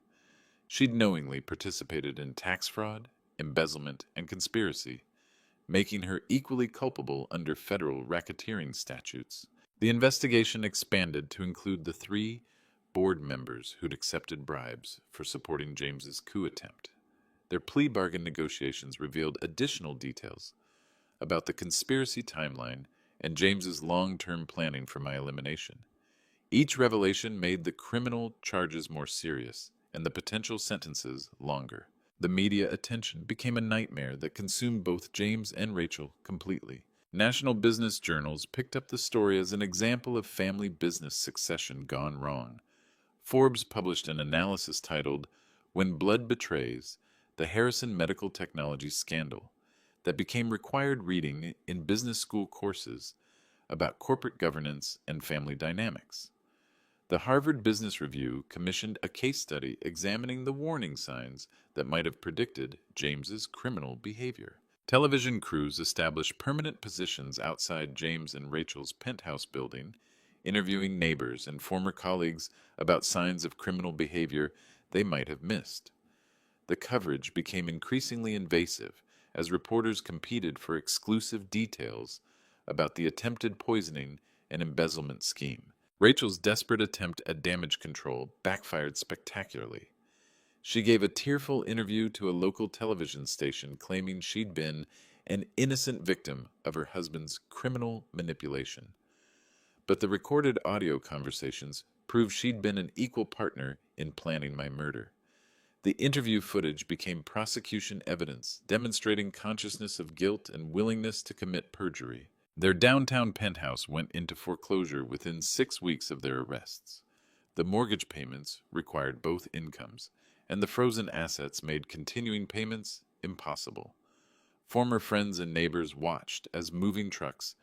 She'd knowingly participated in tax fraud, embezzlement, and conspiracy, making her equally culpable under federal racketeering statutes. The investigation expanded to include the 3 board members who'd accepted bribes for supporting James's coup attempt. Their plea bargain negotiations revealed additional details about the conspiracy timeline and James's long-term planning for my elimination. Each revelation made the criminal charges more serious and the potential sentences longer. The media attention became a nightmare that consumed both James and Rachel completely. National business journals picked up the story as an example of family business succession gone wrong. Forbes published an analysis titled, "When Blood Betrays, the Harrison Medical Technology Scandal," that became required reading in business school courses about corporate governance and family dynamics. The Harvard Business Review commissioned a case study examining the warning signs that might have predicted James's criminal behavior. Television crews established permanent positions outside James and Rachel's penthouse building, interviewing neighbors and former colleagues about signs of criminal behavior they might have missed. The coverage became increasingly invasive as reporters competed for exclusive details about the attempted poisoning and embezzlement scheme. Rachel's desperate attempt at damage control backfired spectacularly. She gave a tearful interview to a local television station claiming she'd been an innocent victim of her husband's criminal manipulation. But the recorded audio conversations proved she'd been an equal partner in planning my murder. The interview footage became prosecution evidence, demonstrating consciousness of guilt and willingness to commit perjury. Their downtown penthouse went into foreclosure within 6 weeks of their arrests. The mortgage payments required both incomes, and the frozen assets made continuing payments impossible. Former friends and neighbors watched as moving trucks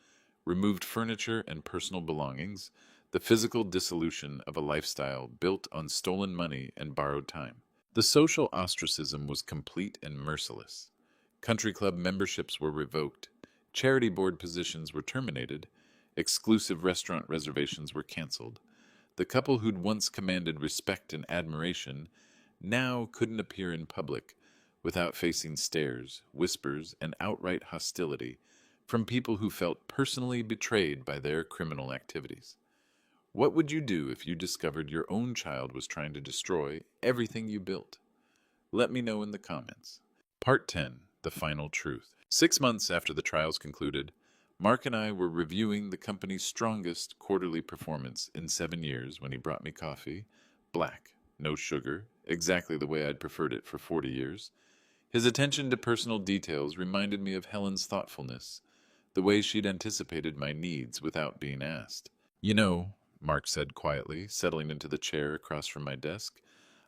removed furniture and personal belongings, the physical dissolution of a lifestyle built on stolen money and borrowed time. The social ostracism was complete and merciless. Country club memberships were revoked, charity board positions were terminated, exclusive restaurant reservations were canceled. The couple who'd once commanded respect and admiration now couldn't appear in public without facing stares, whispers, and outright hostility from people who felt personally betrayed by their criminal activities. What would you do if you discovered your own child was trying to destroy everything you built? Let me know in the comments. Part 10, The Final Truth. 6 months after the trials concluded, Mark and I were reviewing the company's strongest quarterly performance in 7 years when he brought me coffee, black, no sugar, exactly the way I'd preferred it for 40 years. His attention to personal details reminded me of Helen's thoughtfulness, the way she'd anticipated my needs without being asked. "You know," Mark said quietly, settling into the chair across from my desk,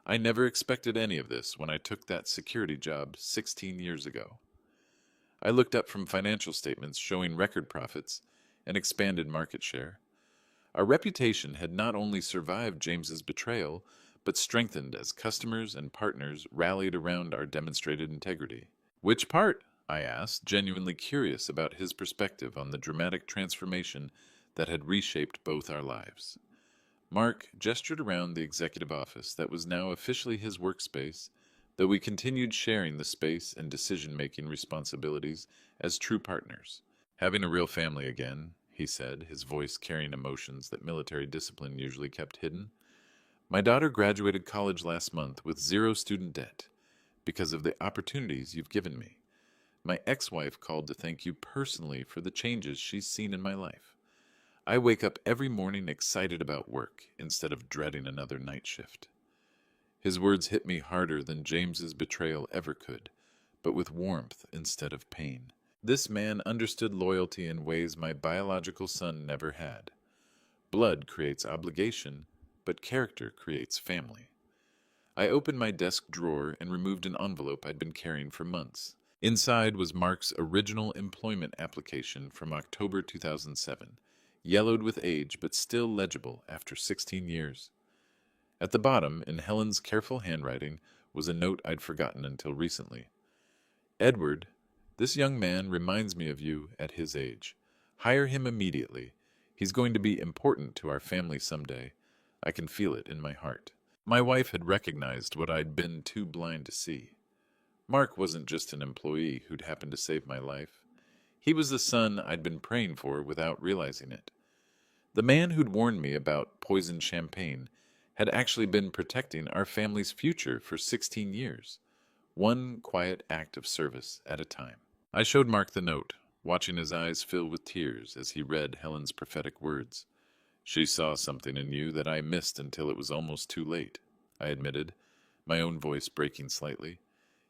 "I never expected any of this when I took that security job 16 years ago." I looked up from financial statements showing record profits and expanded market share. Our reputation had not only survived James's betrayal, but strengthened as customers and partners rallied around our demonstrated integrity. "Which part?" I asked, genuinely curious about his perspective on the dramatic transformation that had reshaped both our lives. Mark gestured around the executive office that was now officially his workspace, though we continued sharing the space and decision-making responsibilities as true partners. "Having a real family again," he said, his voice carrying emotions that military discipline usually kept hidden. "My daughter graduated college last month with 0 student debt because of the opportunities you've given me. My ex-wife called to thank you personally for the changes she's seen in my life. I wake up every morning excited about work instead of dreading another night shift." His words hit me harder than James's betrayal ever could, but with warmth instead of pain. This man understood loyalty in ways my biological son never had. Blood creates obligation, but character creates family. I opened my desk drawer and removed an envelope I'd been carrying for months. Inside was Mark's original employment application from October 2007, yellowed with age but still legible after 16 years. At the bottom, in Helen's careful handwriting, was a note I'd forgotten until recently. Edward, this young man reminds me of you at his age. Hire him immediately. He's going to be important to our family someday. I can feel it in my heart. My wife had recognized what I'd been too blind to see. Mark wasn't just an employee who'd happened to save my life. He was the son I'd been praying for without realizing it. The man who'd warned me about poisoned champagne had actually been protecting our family's future for 16 years, one quiet act of service at a time. I showed Mark the note, watching his eyes fill with tears as he read Helen's prophetic words. She saw something in you that I missed until it was almost too late, I admitted, my own voice breaking slightly.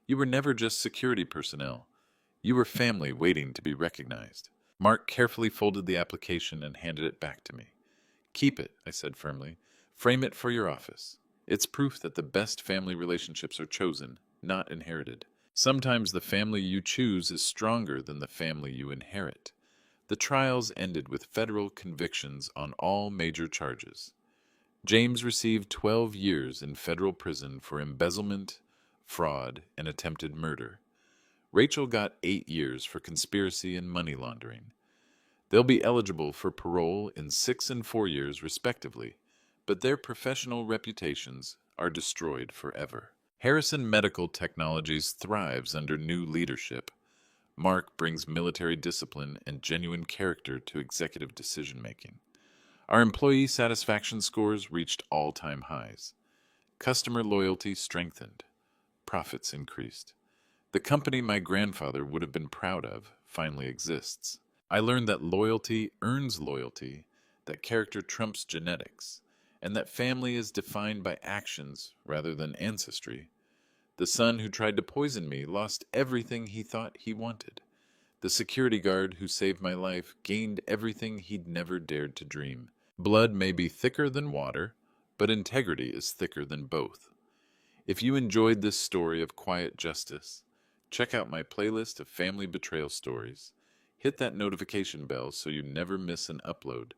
You were never just security personnel. You were family waiting to be recognized. Mark carefully folded the application and handed it back to me. Keep it, I said firmly. Frame it for your office. It's proof that the best family relationships are chosen, not inherited. Sometimes the family you choose is stronger than the family you inherit. The trials ended with federal convictions on all major charges. James received 12 years in federal prison for embezzlement, fraud, and attempted murder. Rachel got 8 years for conspiracy and money laundering. They'll be eligible for parole in 6 and 4 years, respectively, but their professional reputations are destroyed forever. Harrison Medical Technologies thrives under new leadership. Mark brings military discipline and genuine character to executive decision-making. Our employee satisfaction scores reached all-time highs. Customer loyalty strengthened. Profits increased. The company my grandfather would have been proud of finally exists. I learned that loyalty earns loyalty, that character trumps genetics, and that family is defined by actions rather than ancestry. The son who tried to poison me lost everything he thought he wanted. The security guard who saved my life gained everything he'd never dared to dream. Blood may be thicker than water, but integrity is thicker than both. If you enjoyed this story of quiet justice, check out my playlist of family betrayal stories. Hit that notification bell so you never miss an upload.